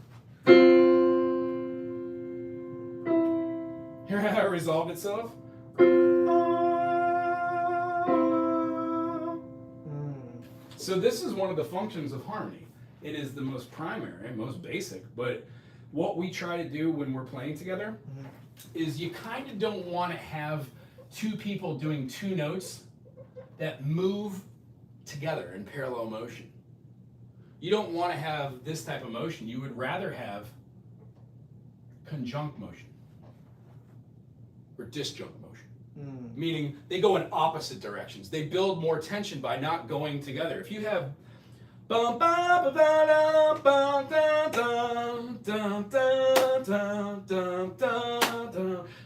Hear how it resolved itself? So this is one of the functions of harmony. It is the most primary and most basic, but what we try to do when we're playing together is you kind of don't want to have 2 people doing 2 notes that move together in parallel motion. You don't want to have this type of motion. You would rather have conjunct motion or disjunct motion. Meaning they go in opposite directions. They build more tension by not going together. If you have bum ba ba ba bum dum dum dum dum dum dum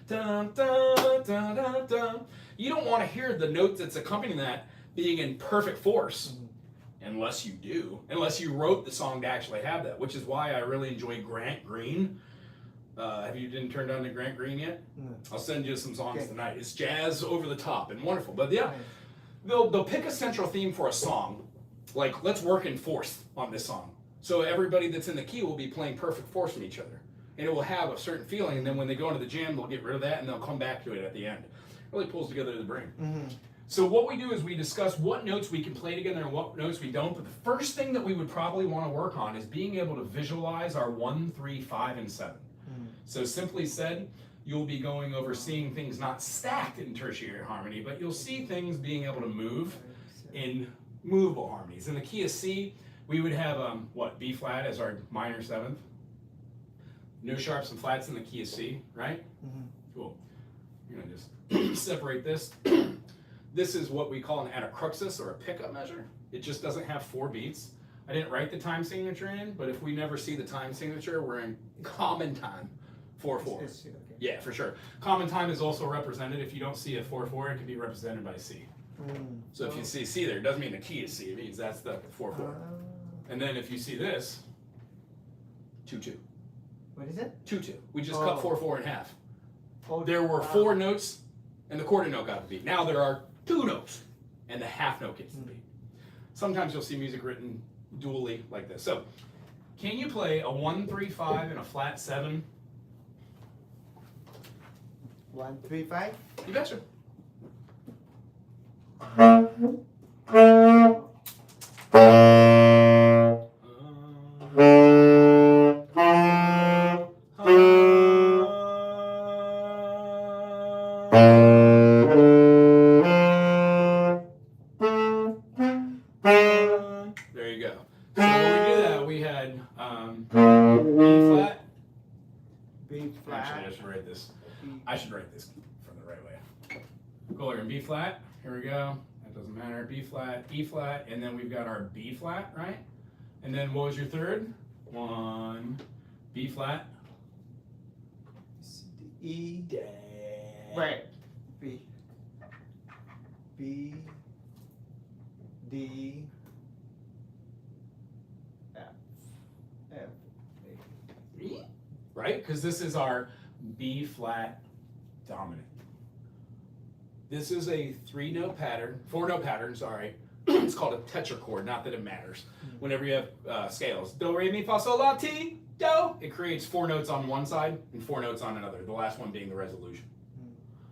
dum dum dum, you don't want to hear the note that's accompanying that being in perfect force. Unless you do. Unless you wrote the song to actually have that, which is why I really enjoy Grant Green. Have you didn't turn down to Grant Green yet? No. I'll send you some songs Okay. tonight. It's jazz over the top and wonderful. But yeah, they'll pick a central theme for a song. Like, let's work in fourth on this song. So everybody that's in the key will be playing perfect fourths from each other. And it will have a certain feeling, and then when they go into the jam, they'll get rid of that, and they'll come back to it at the end. It really pulls together the brain. Mm-hmm. So what we do is we discuss what notes we can play together and what notes we don't, but the first thing that we would probably want to work on is being able to visualize our 1, 3, 5, and 7. So simply said, you'll be going over seeing things not stacked in tertiary harmony, but you'll see things being able to move in movable harmonies. In the key of C, we would have B flat as our minor 7th. No sharps and flats in the key of C, right? Mm-hmm. Cool. You're gonna just separate this. This is what we call an anacruxis or a pickup measure. It just doesn't have 4 beats. I didn't write the time signature in, but if we never see the time signature, we're in common time 4/4. Okay. Yeah, for sure. Common time is also represented. If you don't see a 4/4, it can be represented by C. Mm. So if you see C there, it doesn't mean the key is C. It means that's the 4/4. And then if you see this, 2/2. What is it? 2/2. We just cut Oh. 4/4 in half. Oh, There were wow. 4 notes, and the quarter note got the beat. Now there are 2 notes, and the half note gets the beat. Sometimes you'll see music written dually like this. So, can you play a 1, 3, 5 and a flat 7? 1, 3, 5. You betcha. There you go. So when we do that, we had B flat. B flat. Actually, I should write this. B. I should write this from the right way. Cool, we're in B flat. Here we go. That doesn't matter. B flat, E flat, and then we've got our B flat, right? And then what was your third? 1, B flat. C, D, E. Da. Wait. B. B. D. F. F. A. Right? Because this is our B flat dominant. This is a 3-note pattern, 4-note pattern, sorry. It's called a tetrachord, not that it matters. Whenever you have scales, do, re, mi, fa, sol, la, ti, do, it creates 4 notes on one side and 4 notes on another, the last one being the resolution.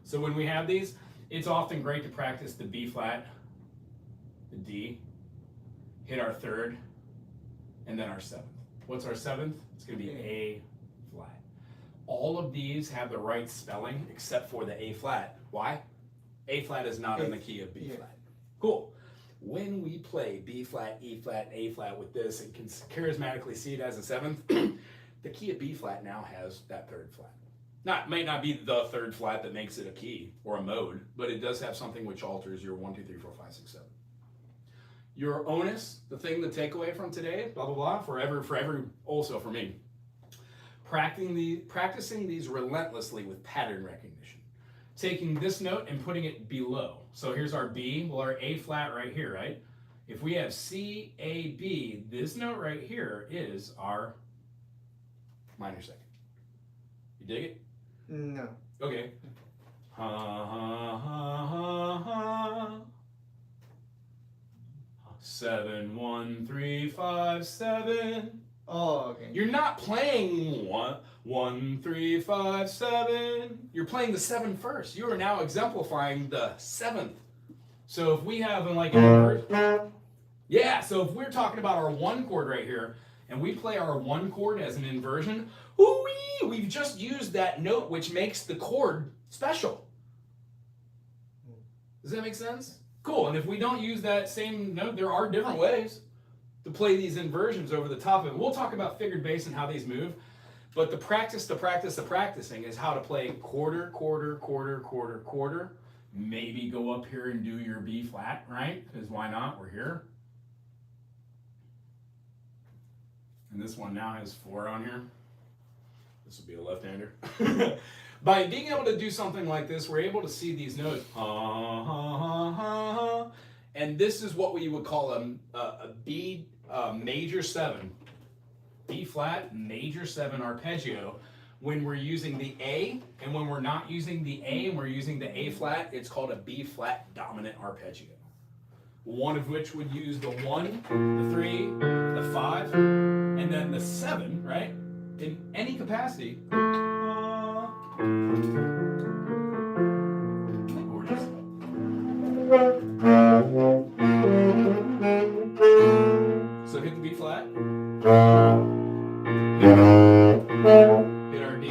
So when we have these, it's often great to practice the B flat, the D, hit our 3rd, and then our 7th. What's our 7th? It's going to be A flat. All of these have the right spelling except for the A flat. Why? A flat is not in the key of B flat. Cool. When we play B flat, E flat, A flat with this, and can charismatically see it as a 7th, the key of B flat now has that 3rd flat. May not be the 3rd flat that makes it a key or a mode, but it does have something which alters your 1, 2, 3, 4, 5, 6, 7. Your onus, the thing to take away from today, blah, blah, blah, also for me, practicing these relentlessly with pattern recognition. Taking this note and putting it below. So here's our B, well our A flat right here, right? If we have C, A, B, this note right here is our minor 2nd. You dig it? No. Okay. Ha ha ha ha ha. 7, 1, 3, 5, 7. Oh, okay. You're not playing 1, 3, 5, 7. You're playing the 7 first. You are now exemplifying the 7th. So if we have like an inversion, yeah. So if we're talking about our 1 chord right here, and we play our 1 chord as an inversion, ooh-wee, we've just used that note which makes the chord special. Does that make sense? Cool. And if we don't use that same note, there are different ways to play these inversions over the top of it. We'll talk about figured bass and how these move, but the practicing is how to play quarter, quarter, quarter, quarter, quarter. Maybe go up here and do your B flat, right? Because why not? We're here. And this one now has 4 on here. This will be a left-hander. By being able to do something like this, we're able to see these notes. And this is what we would call a B major 7. B flat major 7 arpeggio, when we're using the A, and when we're not using the A and we're using the A flat, it's called a B flat dominant arpeggio. One of which would use the 1, the 3, the 5, and then the 7, right? In any capacity. Gorgeous. So hit the B flat. Hit our D.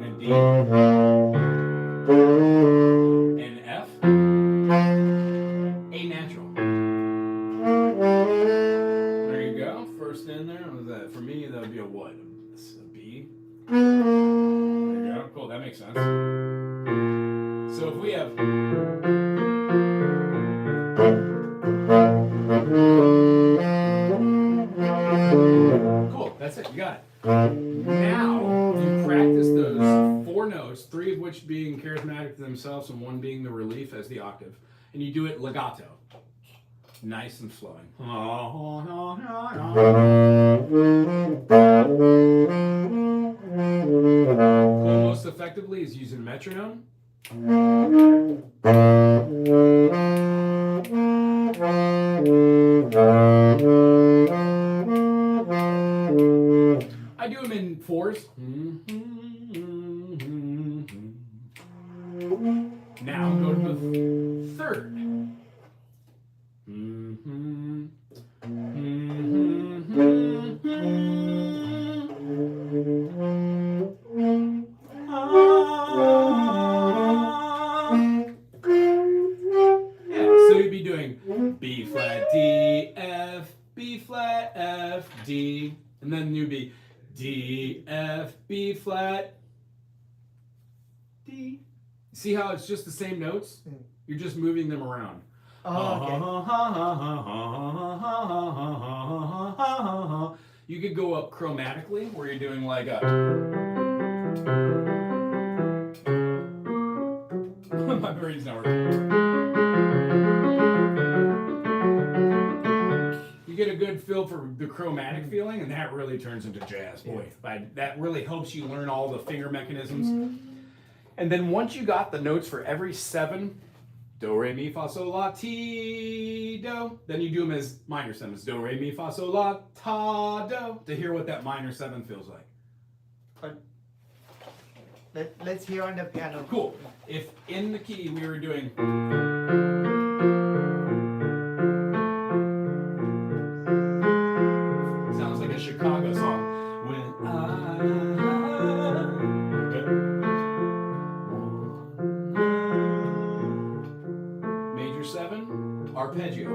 And D. And F. A natural. There you go. First in there. What was that? For me, that would be a what? A B. There you go. Cool. That makes sense. So if we have cool, that's it, you got it. Now you practice those 4 notes, 3 of which being charismatic to themselves and 1 being the relief as the octave. And you do it legato. Nice and flowing. Cool, most effectively is using metronome. I do them in 4s. Now go to the 3rd. So you'd be doing B flat D F, B flat F D, and then you'd be D F B flat D. See how it's just the same notes? You're just moving them around. You could go up chromatically, where you're doing like a. My brain's not working. You get a good feel for the chromatic feeling, and that really turns into jazz, boy. That really helps you learn all the finger mechanisms. And then once you got the notes for every 7, do, re, mi, fa, sol, la, ti, do, then you do them as minor 7s. Do, re, mi, fa, sol, la, ta, do, to hear what that minor 7 feels like. Let's hear on the piano. Cool. If in the key we were doing. Sounds like a Chicago song. When Major 7, arpeggio.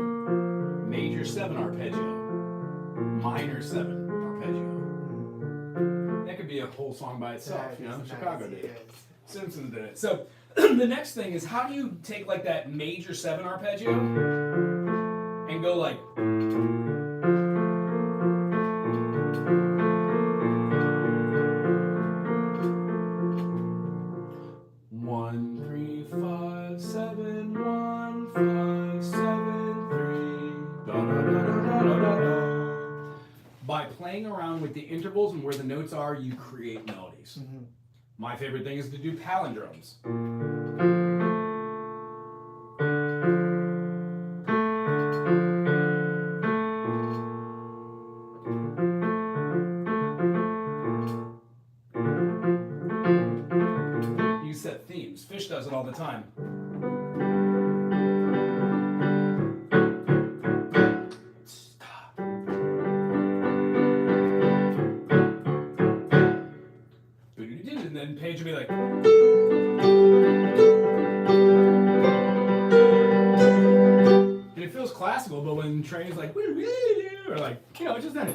Major 7, arpeggio. Minor 7, arpeggio. That could be a whole song by itself, you know? Chicago did it. Simpsons did it. So the next thing is, how do you take like that major 7 arpeggio and go like. One, 3, 5, 7, 1, 5, 7, 3. Da, da, da, da, da, da, da. By playing around with the intervals and where the notes are, you create melodies. My favorite thing is to do palindromes. You set themes. Fish does it all the time. And then Paige would be like, and it feels classical, but when Trey's like, or like, you know, it's just that.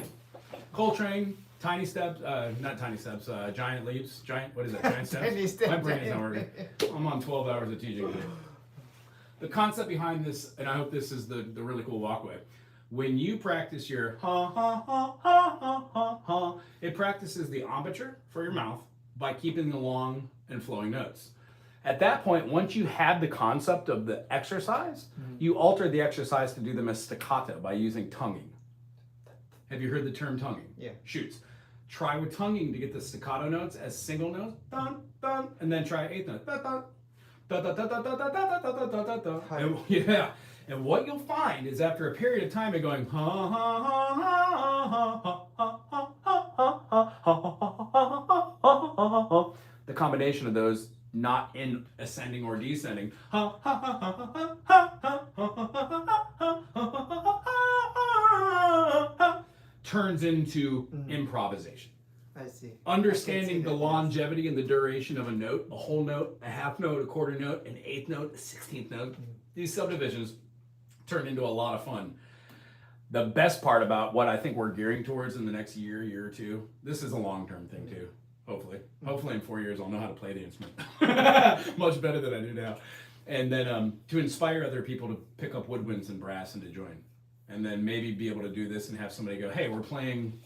Coltrane, Tiny Steps, not Tiny Steps, Giant Leaps, what is that, Giant Steps? Tiny Steps. My brain is not working. I'm on 12 hours of teaching today. The concept behind this, and I hope this is the really cool walkway, when you practice your ha ha ha ha ha ha ha, it practices the embouchure for your mouth by keeping the long and flowing notes. At that point, once you have the concept of the exercise, you alter the exercise to do them as staccato by using tonguing. Have you heard the term tonguing? Yeah. Shoots. Try with tonguing to get the staccato notes as single notes, dun, dun, and then try eighth note, dun, dun, dun, dun, dun, dun, dun, dun, dun, dun, dun, dun, dun. And, yeah. And what you'll find is after a period of time of going ha ha ha ha ha ha ha ha ha ha ha, the combination of those not in ascending or descending turns into improvisation. I see. Understanding the that, yes. longevity and the duration of a note, a whole note, a half note, a quarter note, an eighth note, a 16th note, these subdivisions turn into a lot of fun. The best part about what I think we're gearing towards in the next year or two, this is a long-term thing too, hopefully. Hopefully in 4 years I'll know how to play the instrument much better than I do now. And then to inspire other people to pick up woodwinds and brass and to join. And then maybe be able to do this and have somebody go, hey, we're playing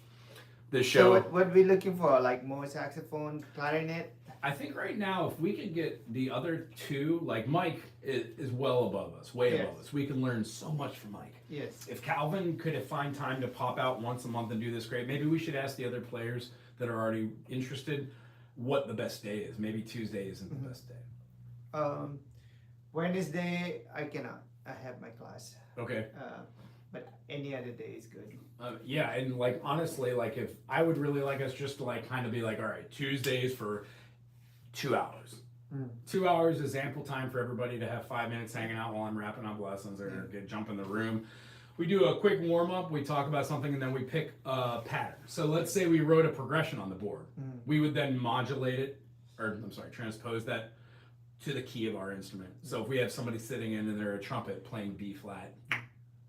this show. So what we looking for? Like more saxophone, clarinet? I think right now, if we could get the other two, like Mike is well above us, way above us. We can learn so much from Mike. Yes. If Calvin could find time to pop out once a month and do this great, maybe we should ask the other players that are already interested what the best day is. Maybe Tuesday isn't the best day. Wednesday I cannot. I have my class. Okay. But any other day is good. Yeah, and like honestly, like if I would really like us just to like kind of be like, all right, Tuesdays for 2 hours. 2 hours is ample time for everybody to have 5 minutes hanging out while I'm wrapping up lessons or jump in the room. We do a quick warm up, we talk about something, and then we pick a pattern. So let's say we wrote a progression on the board. We would then modulate it, or I'm sorry, transpose that to the key of our instrument. So if we have somebody sitting in and they're a trumpet playing B flat,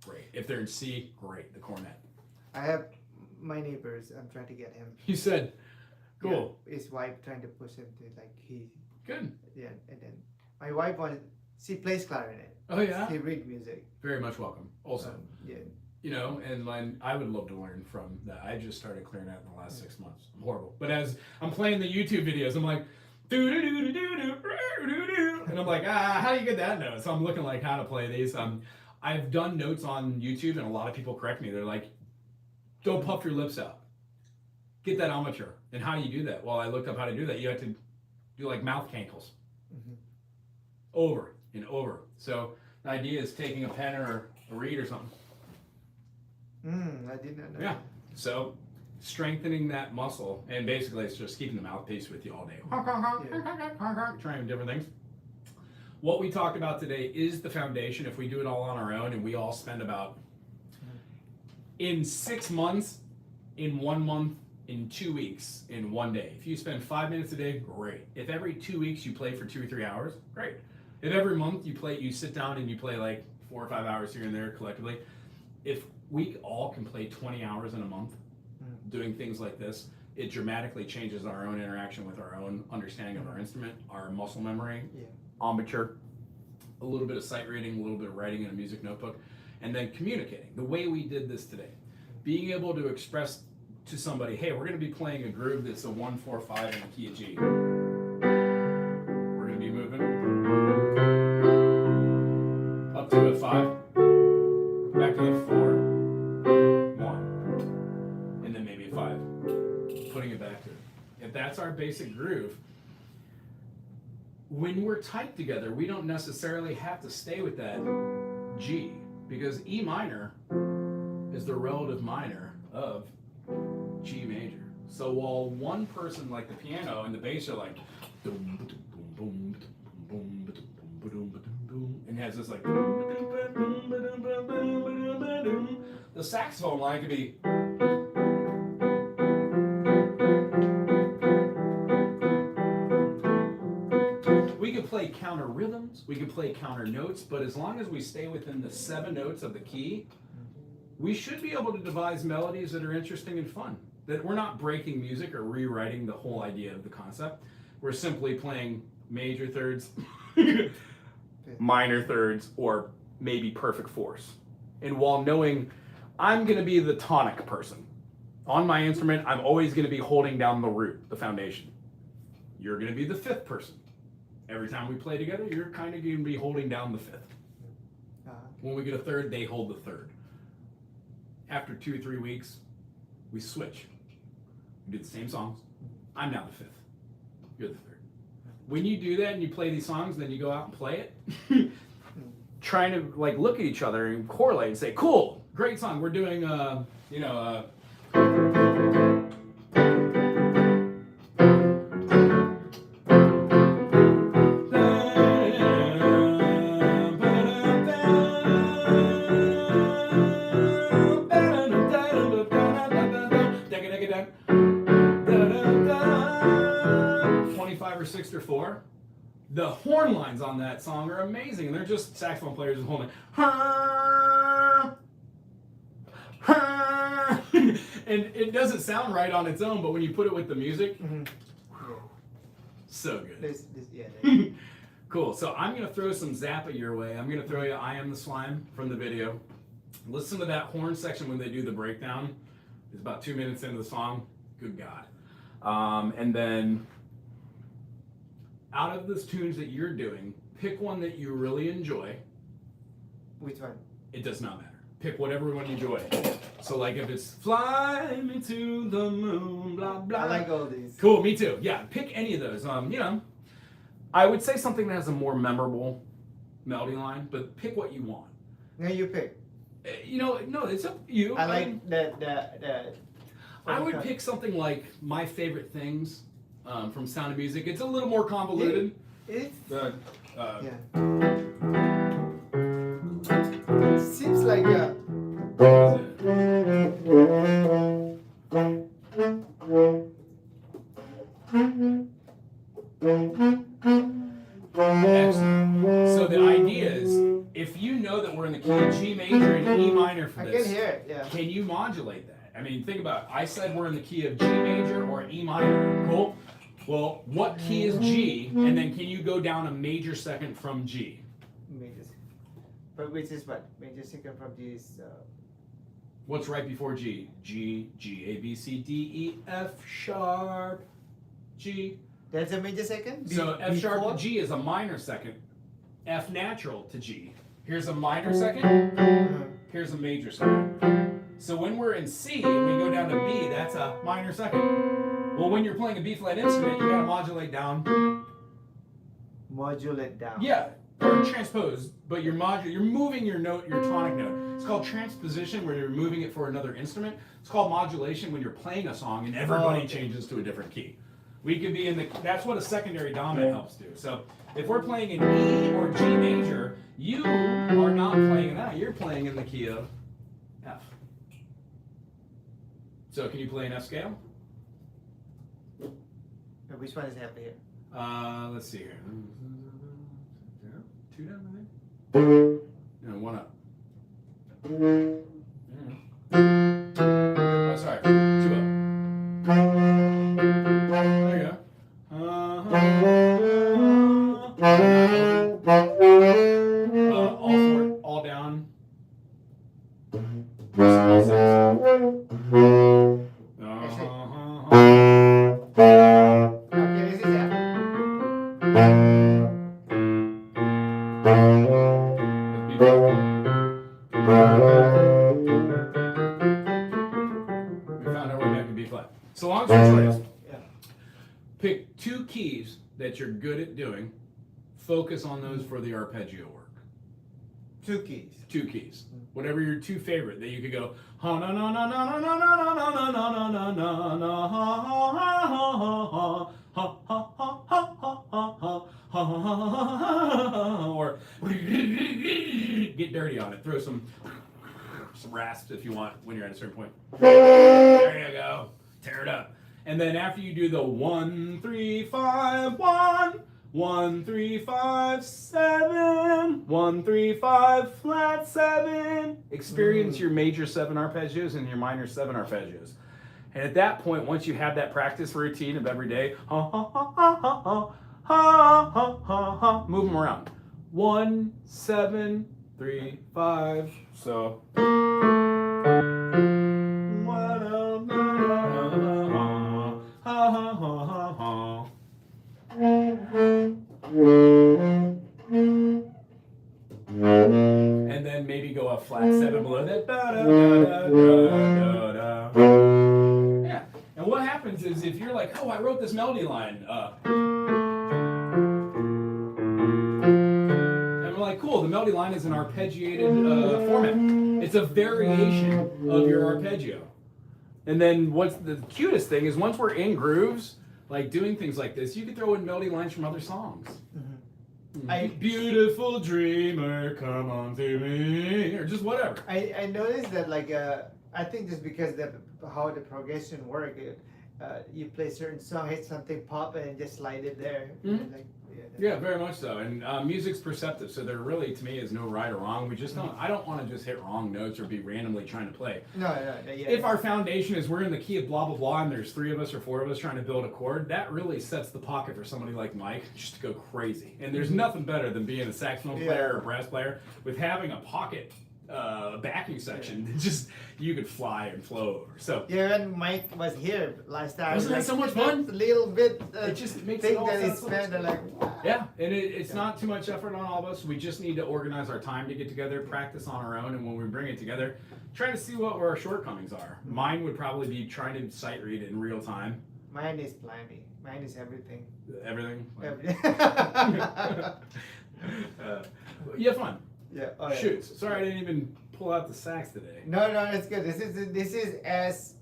great. If they're in C, great, the cornet. I have my neighbors. I'm trying to get him. You said, cool. Yeah, his wife trying to push him to like Good. Yeah, and then my wife wants. She plays clarinet. Oh yeah. He read music. Very much welcome. Also, Yeah. you know, and I would love to learn from that. I just started clarinet in the last 6 months. I'm horrible. But as I'm playing the YouTube videos, I'm like, do do do do do do do, and I'm like, how do you get that note? So I'm looking like how to play these. I've done notes on YouTube, and a lot of people correct me. They're like, don't puff your lips out. Get that amateur. And how do you do that? Well, I looked up how to do that. You have to do like mouth cankles. Over and over. So the idea is taking a pen or a reed or something. I did not know. Yeah. So strengthening that muscle, and basically it's just keeping the mouthpiece with you all day. Trying different things. What we talked about today is the foundation. If we do it all on our own and we all spend about, in 6 months, in 1 month, in 2 weeks, in 1 day. If you spend 5 minutes a day, great. If every 2 weeks you play for 2 or 3 hours, great. If every month you sit down and you play like 4 or 5 hours here and there collectively, if we all can play 20 hours in a month doing things like this, it dramatically changes our own interaction with our own understanding of our instrument, our muscle memory, embouchure, a little bit of sight reading, a little bit of writing in a music notebook, and then communicating the way we did this today. Being able to express to somebody, hey, we're going to be playing a groove that's a 1-4-5 in the key of G. We're going to be moving up to a 5, back to the 4, 1, and then maybe a 5, putting it back to it. If that's our basic groove, when we're tight together, we don't necessarily have to stay with that G, because E minor is the relative minor of G major. So while one person, like the piano and the bass, are like boom, boom, boom, boom, boom, boom, and has this like the saxophone line could be we could play counter rhythms, we could play counter notes, but as long as we stay within the 7 notes of the key, we should be able to devise melodies that are interesting and fun. That we're not breaking music or rewriting the whole idea of the concept. We're simply playing major thirds, minor thirds, or maybe perfect fourths. And while knowing I'm going to be the tonic person, on my instrument, I'm always going to be holding down the root, the foundation. You're going to be the 5th person. Every time we play together, you're kind of going to be holding down the fifth. When we get a third, they hold the third. After 2 or 3 weeks, we switch. We do the same songs. I'm now the fifth. You're the third. When you do that and you play these songs, then you go out and play it, trying to like look at each other and correlate and say, "Cool, great song. We're doing, or 6 or 4. The horn lines on that song are amazing, and they're just saxophone players and holding, and it doesn't sound right on its own, but when you put it with the music, so good. Cool. So I'm gonna throw some Zappa your way. I'm gonna throw you "I Am the Slime" from the video. Listen to that horn section when they do the breakdown. It's about 2 minutes into the song. Good God. And then out of those tunes that you're doing, pick one that you really enjoy. Which one? It does not matter. Pick whatever one you enjoy. So like if it's "Fly Me to the Moon," blah blah. I like all these. Cool, me too. Yeah, pick any of those. I would say something that has a more memorable melody line, but pick what you want. No, you pick. No, it's up to you. I like the. I would pick something like "My Favorite Things" from Sound of Music. It's a little more convoluted. It Yeah. seems like a. Excellent. So the idea is, if you know that we're in the key of G major and E minor for I this, can hear it. Yeah. can you modulate that? I mean, think about it. I said we're in the key of G major or E minor. Cool. Well, what key is G? And then can you go down a major second from G? Major. But which is what? Major second from G is. What's right before G? G, G, A, B, C, D, E, F sharp, G. That's a major second? So F sharp before? to G is a minor second. F natural to G. Here's a minor second. Here's a major second. So when we're in C and we go down to B, that's a minor second. Well, when you're playing a B flat instrument, you gotta modulate down. Modulate down. Yeah, or transpose, but you're moving your note, your tonic note. It's called transposition, where you're moving it for another instrument. It's called modulation when you're playing a song and everybody changes to a different key. We could be in the, that's what a secondary dominant helps do. So if we're playing in E or G major, you are not playing in that, you're playing in the key of F. So can you play an F scale? Which one is F here? Let's see here. 2 down, I think. No, 1 up. Oh, sorry. 2 up. There you go. All 4, all down. All 6. Okay, this is F. We found our way back to B flat. So long as your choice. Yeah. Pick 2 keys that you're good at doing. Focus on those for the arpeggio work. 2 keys. 2 keys. Whatever your 2 favorite that you could go ha na na na na na na na na na na na na na ha ha ha ha ha ha ha ha, or get dirty on it. Throw some rasps if you want when you're at a certain point. There you go. Tear it up. And then after you do the 1 3 5 1 1 3 5 7 1 3 5 flat 7. Experience your major 7 arpeggios and your minor 7 arpeggios. And at that point, once you have that practice routine of every day, ha ha ha ha ha ha ha ha ha, move them around. 1 7 3 5. So. Ha ha ha ha ha. a flat 7 below that. Yeah. And what happens is if you're like, oh, I wrote this melody line. And we're like, cool, the melody line is an arpeggiated format. It's a variation of your arpeggio. And then what's the cutest thing is once we're in grooves, like doing things like this, you can throw in melody lines from other songs. Beautiful dreamer, come on to me, or just whatever. I noticed that like I think just because how the progression work, you play certain song, hit something pop and just slide it there. Like, Yeah, very much so. And music's perceptive, so there really, to me, is no right or wrong. We just don't. I don't want to just hit wrong notes or be randomly trying to play. No, If our foundation is we're in the key of blah blah blah, and there's 3 of us or 4 of us trying to build a chord, that really sets the pocket for somebody like Mike just to go crazy. And there's nothing better than being a saxophone player or brass player with having a pocket backing section that just you could fly and flow over. So yeah, when Mike was here last time, wasn't that so much fun? A little bit. It just makes thing it all that he sound so much spent, like yeah, and it's not too much effort on all of us. We just need to organize our time to get together, practice on our own, and when we bring it together, try to see what our shortcomings are. Mine would probably be trying to sight read in real time. Mine is plenty. Mine is everything. Everything. Everything. You have fun. Yeah. Oh, yeah. Shoot. Sorry, I didn't even pull out the sax today. No, it's good. This is as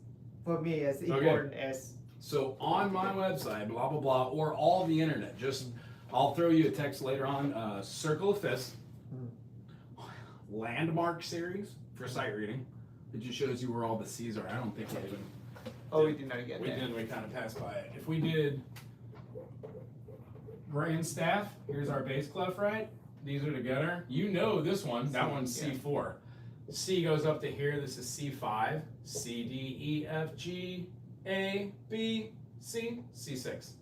for me as important as. So on my website, blah blah blah, or all the internet, just I'll throw you a text later on. Circle of Fifths, landmark series for sight reading. It just shows you where all the C's are. I don't think we even. Oh, we did not get We that. did. We kind of passed by it. If we did grand staff, here's our bass clef, right? These are together. You know this one. That one's C4. C goes up to here. This is C5. C, D, E, F, G, A, B, C. C6.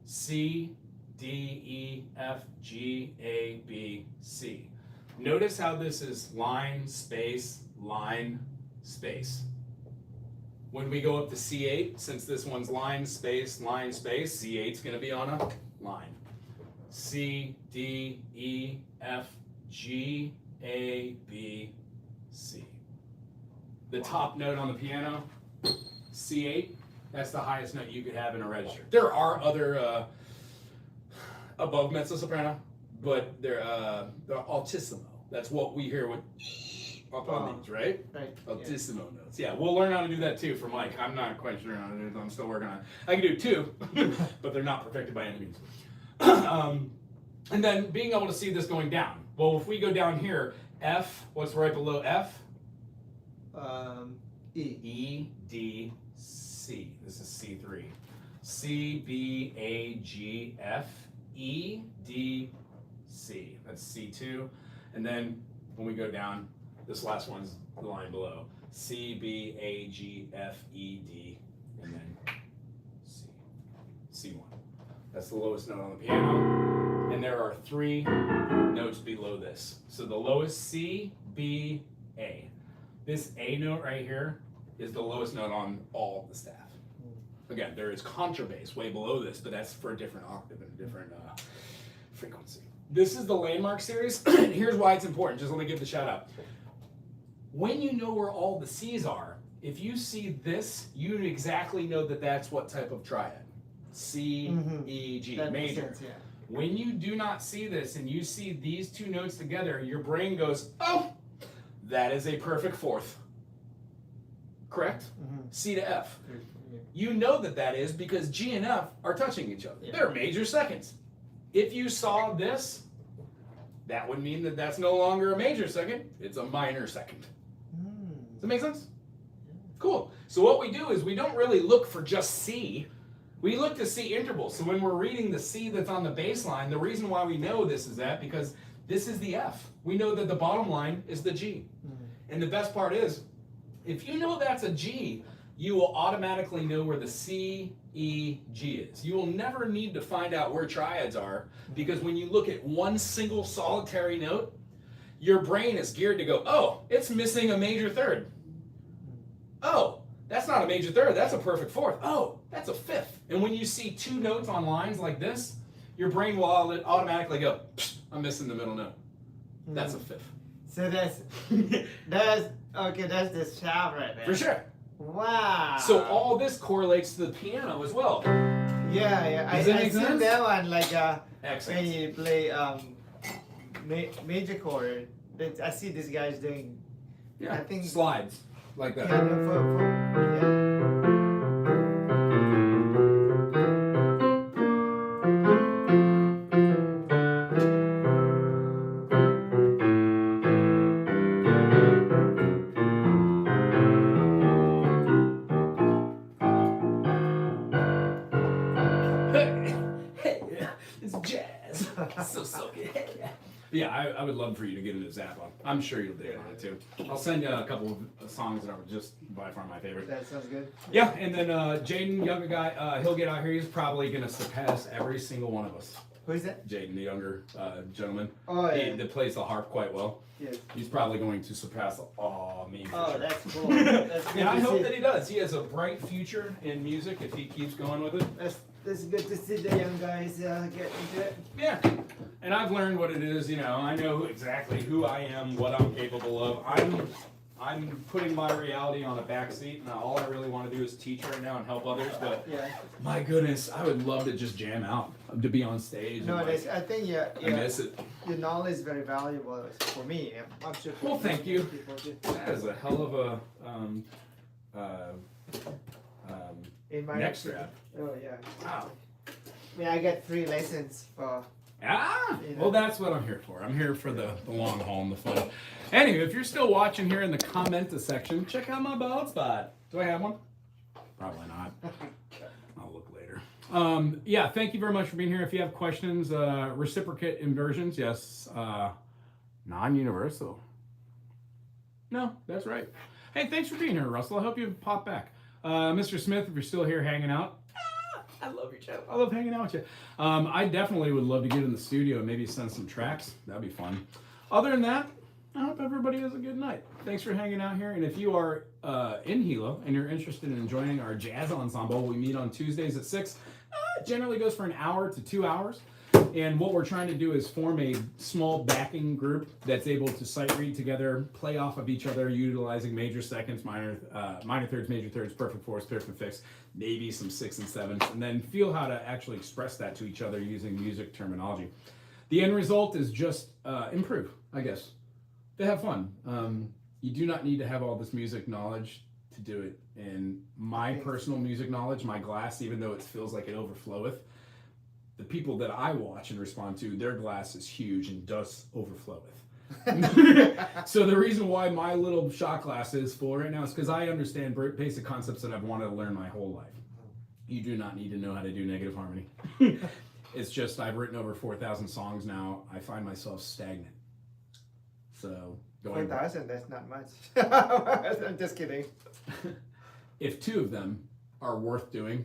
C, D, E, F, G, A, B, C. Notice how this is line, space, line, space. When we go up to C8, since this one's line, space, C8's going to be on a line. C, D, E, F, G, A, B, C. The top note on the piano, C8, that's the highest note you could have in a register. There are other above mezzo soprano, but they're altissimo. That's what we hear with up on these, right? Right. Altissimo notes. Yeah, we'll learn how to do that too for Mike. I'm not quite sure how to do it. I'm still working on it. I can do 2, but they're not perfected by any means. And then being able to see this going down. Well, if we go down here, F, what's right below F? E. E, D, C. This is C3. C, B, A, G, F, E, D, C. That's C2. And then when we go down, this last one's the line below. C, B, A, G, F, E, D, and then C. C1. That's the lowest note on the piano. And there are 3 notes below this. So the lowest C, B, A. This A note right here is the lowest note on all of the staff. Again, there is contrabass way below this, but that's for a different octave and a different frequency. This is the landmark series. Here's why it's important. Just let me give the shout out. When you know where all the C's are, if you see this, you exactly know that that's what type of triad. C, E, G, That makes major. sense, yeah. When you do not see this and you see these 2 notes together, your brain goes, oh, that is a perfect 4th. Correct? C to F. You know that is because G and F are touching each other. Yeah. They're major seconds. If you saw this, that would mean that that's no longer a major second, it's a minor second. Does that make sense? Cool. So what we do is we don't really look for just C. We look to C intervals. So when we're reading the C that's on the bass line, the reason why we know this is that because this is the F. We know that the bottom line is the G. And the best part is, if you know that's a G, you will automatically know where the C, E, G is. You will never need to find out where triads are because when you look at one single solitary note, your brain is geared to go, oh, it's missing a major 3rd. Oh, that's not a major 3rd, that's a perfect 4th. Oh, that's a 5th. And when you see 2 notes on lines like this, your brain will automatically go, I'm missing the middle note. That's a 5th. So that's okay. That's the shaft right there. For sure. Wow. So all this correlates to the piano as well. Yeah. Does that I make seen sense? that one like when Excellent. you play major chord. I see these guys doing Yeah. I think- Slides like that. piano Hey, it's jazz. So good. Yeah, I would love for you to get into Zappa. I'm sure you'll dig on it too. I'll send you a couple of songs that are just by far my favorite. That sounds good. Yeah, and then Jaden, younger guy, he'll get out here. He's probably gonna surpass every single one of us. Who is that? Jaden, the younger gentleman, Oh yeah. that plays the harp quite well. Yes. He's probably going to surpass me. For Oh, sure. that's cool. That's good And I to hope see. that he does. He has a bright future in music if he keeps going with it. That's good to see the young guys get into it. Yeah. And I've learned what it is, I know exactly who I am, what I'm capable of. I'm putting my reality on a back seat, and all I really want to do is teach right now and help others, but Yeah. my goodness, I would love to just jam out, to be on stage. No, and I think I miss it. your knowledge is very valuable for me. I'm sure. For Well, thank you. people too. That is a hell of a In my neck strap. Oh yeah. Wow. Yeah, I got 3 lessons for. Ah, You know. well, that's what I'm here for. I'm here for the long haul and the fun. Anyway, if you're still watching here in the comment section, check out my bald spot. Do I have one? Probably not. I'll look later. Yeah, thank you very much for being here. If you have questions, reciprocate inversions, yes. Non-universal. No, that's right. Hey, thanks for being here, Russell. I hope you pop back. Mr. Smith, if you're still here hanging out, I love your chat. I love hanging out with you. I definitely would love to get in the studio and maybe send some tracks. That'd be fun. Other than that, I hope everybody has a good night. Thanks for hanging out here. And if you are in Hilo and you're interested in joining our jazz ensemble, we meet on Tuesdays at 6. It generally goes for an hour to 2 hours. And what we're trying to do is form a small backing group that's able to sight read together, play off of each other, utilizing major seconds, minor thirds, major thirds, perfect fourths, perfect fifths, maybe some 6 and 7s, and then feel how to actually express that to each other using music terminology. The end result is just improve, I guess. To have fun. You do not need to have all this music knowledge to do it. And my personal music knowledge, my glass, even though it feels like it overfloweth, the people that I watch and respond to, their glass is huge and does overfloweth. So the reason why my little shot glass is full right now is because I understand basic concepts that I've wanted to learn my whole life. You do not need to know how to do negative harmony. It's just I've written over 4,000 songs now. I find myself stagnant. So going 4,000. That's not much. I'm just kidding. if 2 of them are worth doing,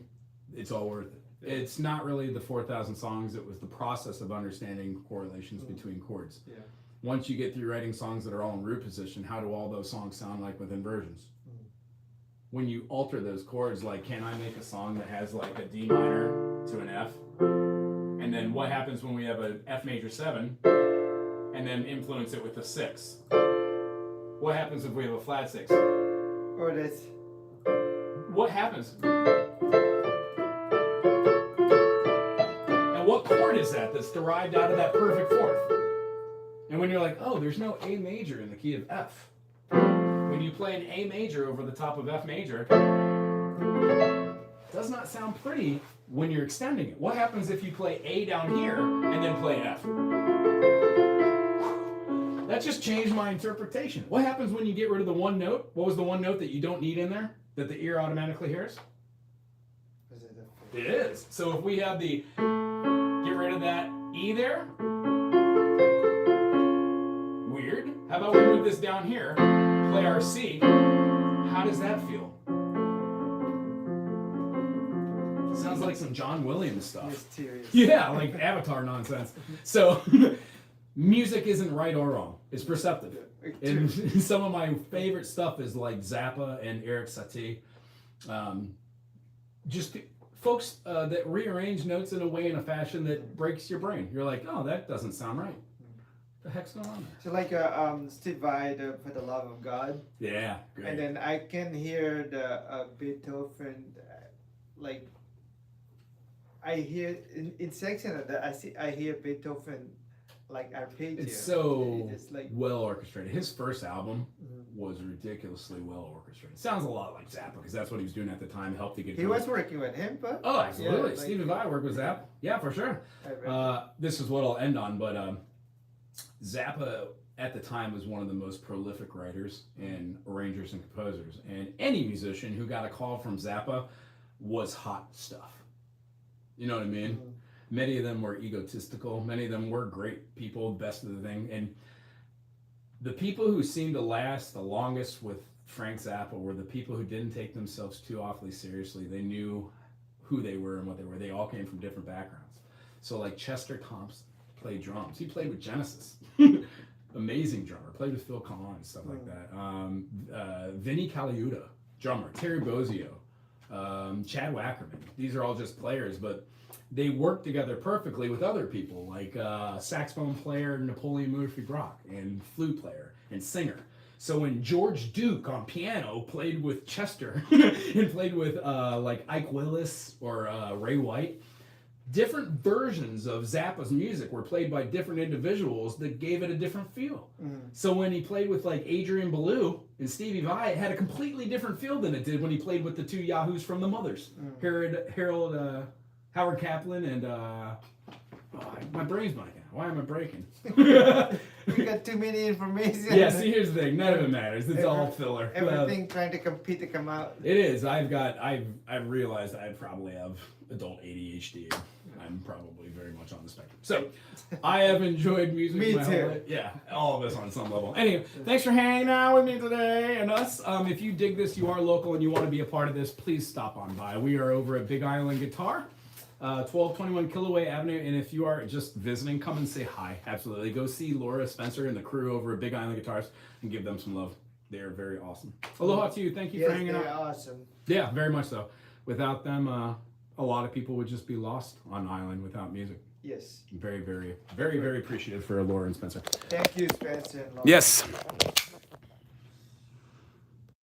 it's all worth it. It's not really the 4,000 songs, it was the process of understanding correlations between chords. Yeah. Once you get through writing songs that are all in root position, how do all those songs sound like with inversions? When you alter those chords, like can I make a song that has like a D minor to an F? And then what happens when we have a F major 7 and then influence it with a 6? What happens if we have a flat 6? Or this. What happens? And what chord is that that's derived out of that perfect fourth? And when you're like, oh, there's no A major in the key of F. When you play an A major over the top of F major, it does not sound pretty when you're extending it. What happens if you play A down here and then play F? That just changed my interpretation. What happens when you get rid of the one note? What was the one note that you don't need in there that the ear automatically hears? Was it It is. So if we have the get rid of that E there, weird. How about we move this down here, play our C? How does that feel? Sounds like some John Williams stuff. mysterious? Yeah, like Avatar nonsense. So music isn't right or wrong. It's perceptive. And some of my favorite stuff is like Zappa and Eric Satie. Just folks that rearrange notes in a way, in a fashion that breaks your brain. You're like, oh, that doesn't sound right. The heck's going on So like Steve Vai for the Love of God, there? Yeah, great. and then I can hear the Beethoven, like I hear in section of that I hear Beethoven like arpeggio. It's so It's like well orchestrated. His first album Mhm. was ridiculously well orchestrated. Sounds a lot like Zappa because that's what he was doing at the time. Helped to get. he was working with him, but Oh, absolutely. Yeah, like- Stevie Vai worked with Zappa. Yeah, for sure. I read This is what I'll end on, but Zappa at the time was one of the most prolific writers and arrangers and composers. And any musician who got a call from Zappa was hot stuff. You know what I mean? Mhm. Many of them were egotistical. Many of them were great people, best of the thing. And the people who seemed to last the longest with Frank Zappa were the people who didn't take themselves too awfully seriously. They knew who they were and what they were. They all came from different backgrounds. So like Chester Thompson played drums. He played with Genesis. Amazing drummer. Played with Phil Collins, stuff like that. Vinnie Colaiuta, drummer. Terry Bozzio, Chad Wackerman. These are all just players, but they work together perfectly with other people, like saxophone player Napoleon Murphy Brock and flute player and singer. So when George Duke on piano played with Chester and played with like Ike Willis or Ray White, different versions of Zappa's music were played by different individuals that gave it a different feel. So when he played with like Adrian Belew and Stevie Vai, it had a completely different feel than it did when he played with the two yahoos from the Mothers, Howard Kaplan and my brain's blanking. Why am I breaking? we got too many information. Yeah, see, here's the thing. None of it matters. It's all filler. Everything trying to compete to come out. It is. I've realized I probably have adult ADHD. I'm probably very much on the spectrum. So, I have enjoyed music. Me my whole too. life. Yeah, all of us on some level. Anyway, thanks for hanging out with me today and us. If you dig this, you are local, and you want to be a part of this, please stop on by. We are over at Big Island Guitar. 1221 Kiloway Avenue, and if you are just visiting, come and say hi. Absolutely. Go see Laura Spencer and the crew over at Big Island Guitars and give them some love. They are very awesome. Aloha to you. Thank you for hanging they're out. awesome. Yeah, very much so. Without them, a lot of people would just be lost on island without music. Yes. Very, very, very, very appreciative for Laura and Spencer. Thank you, Spencer. And Laura. Yes.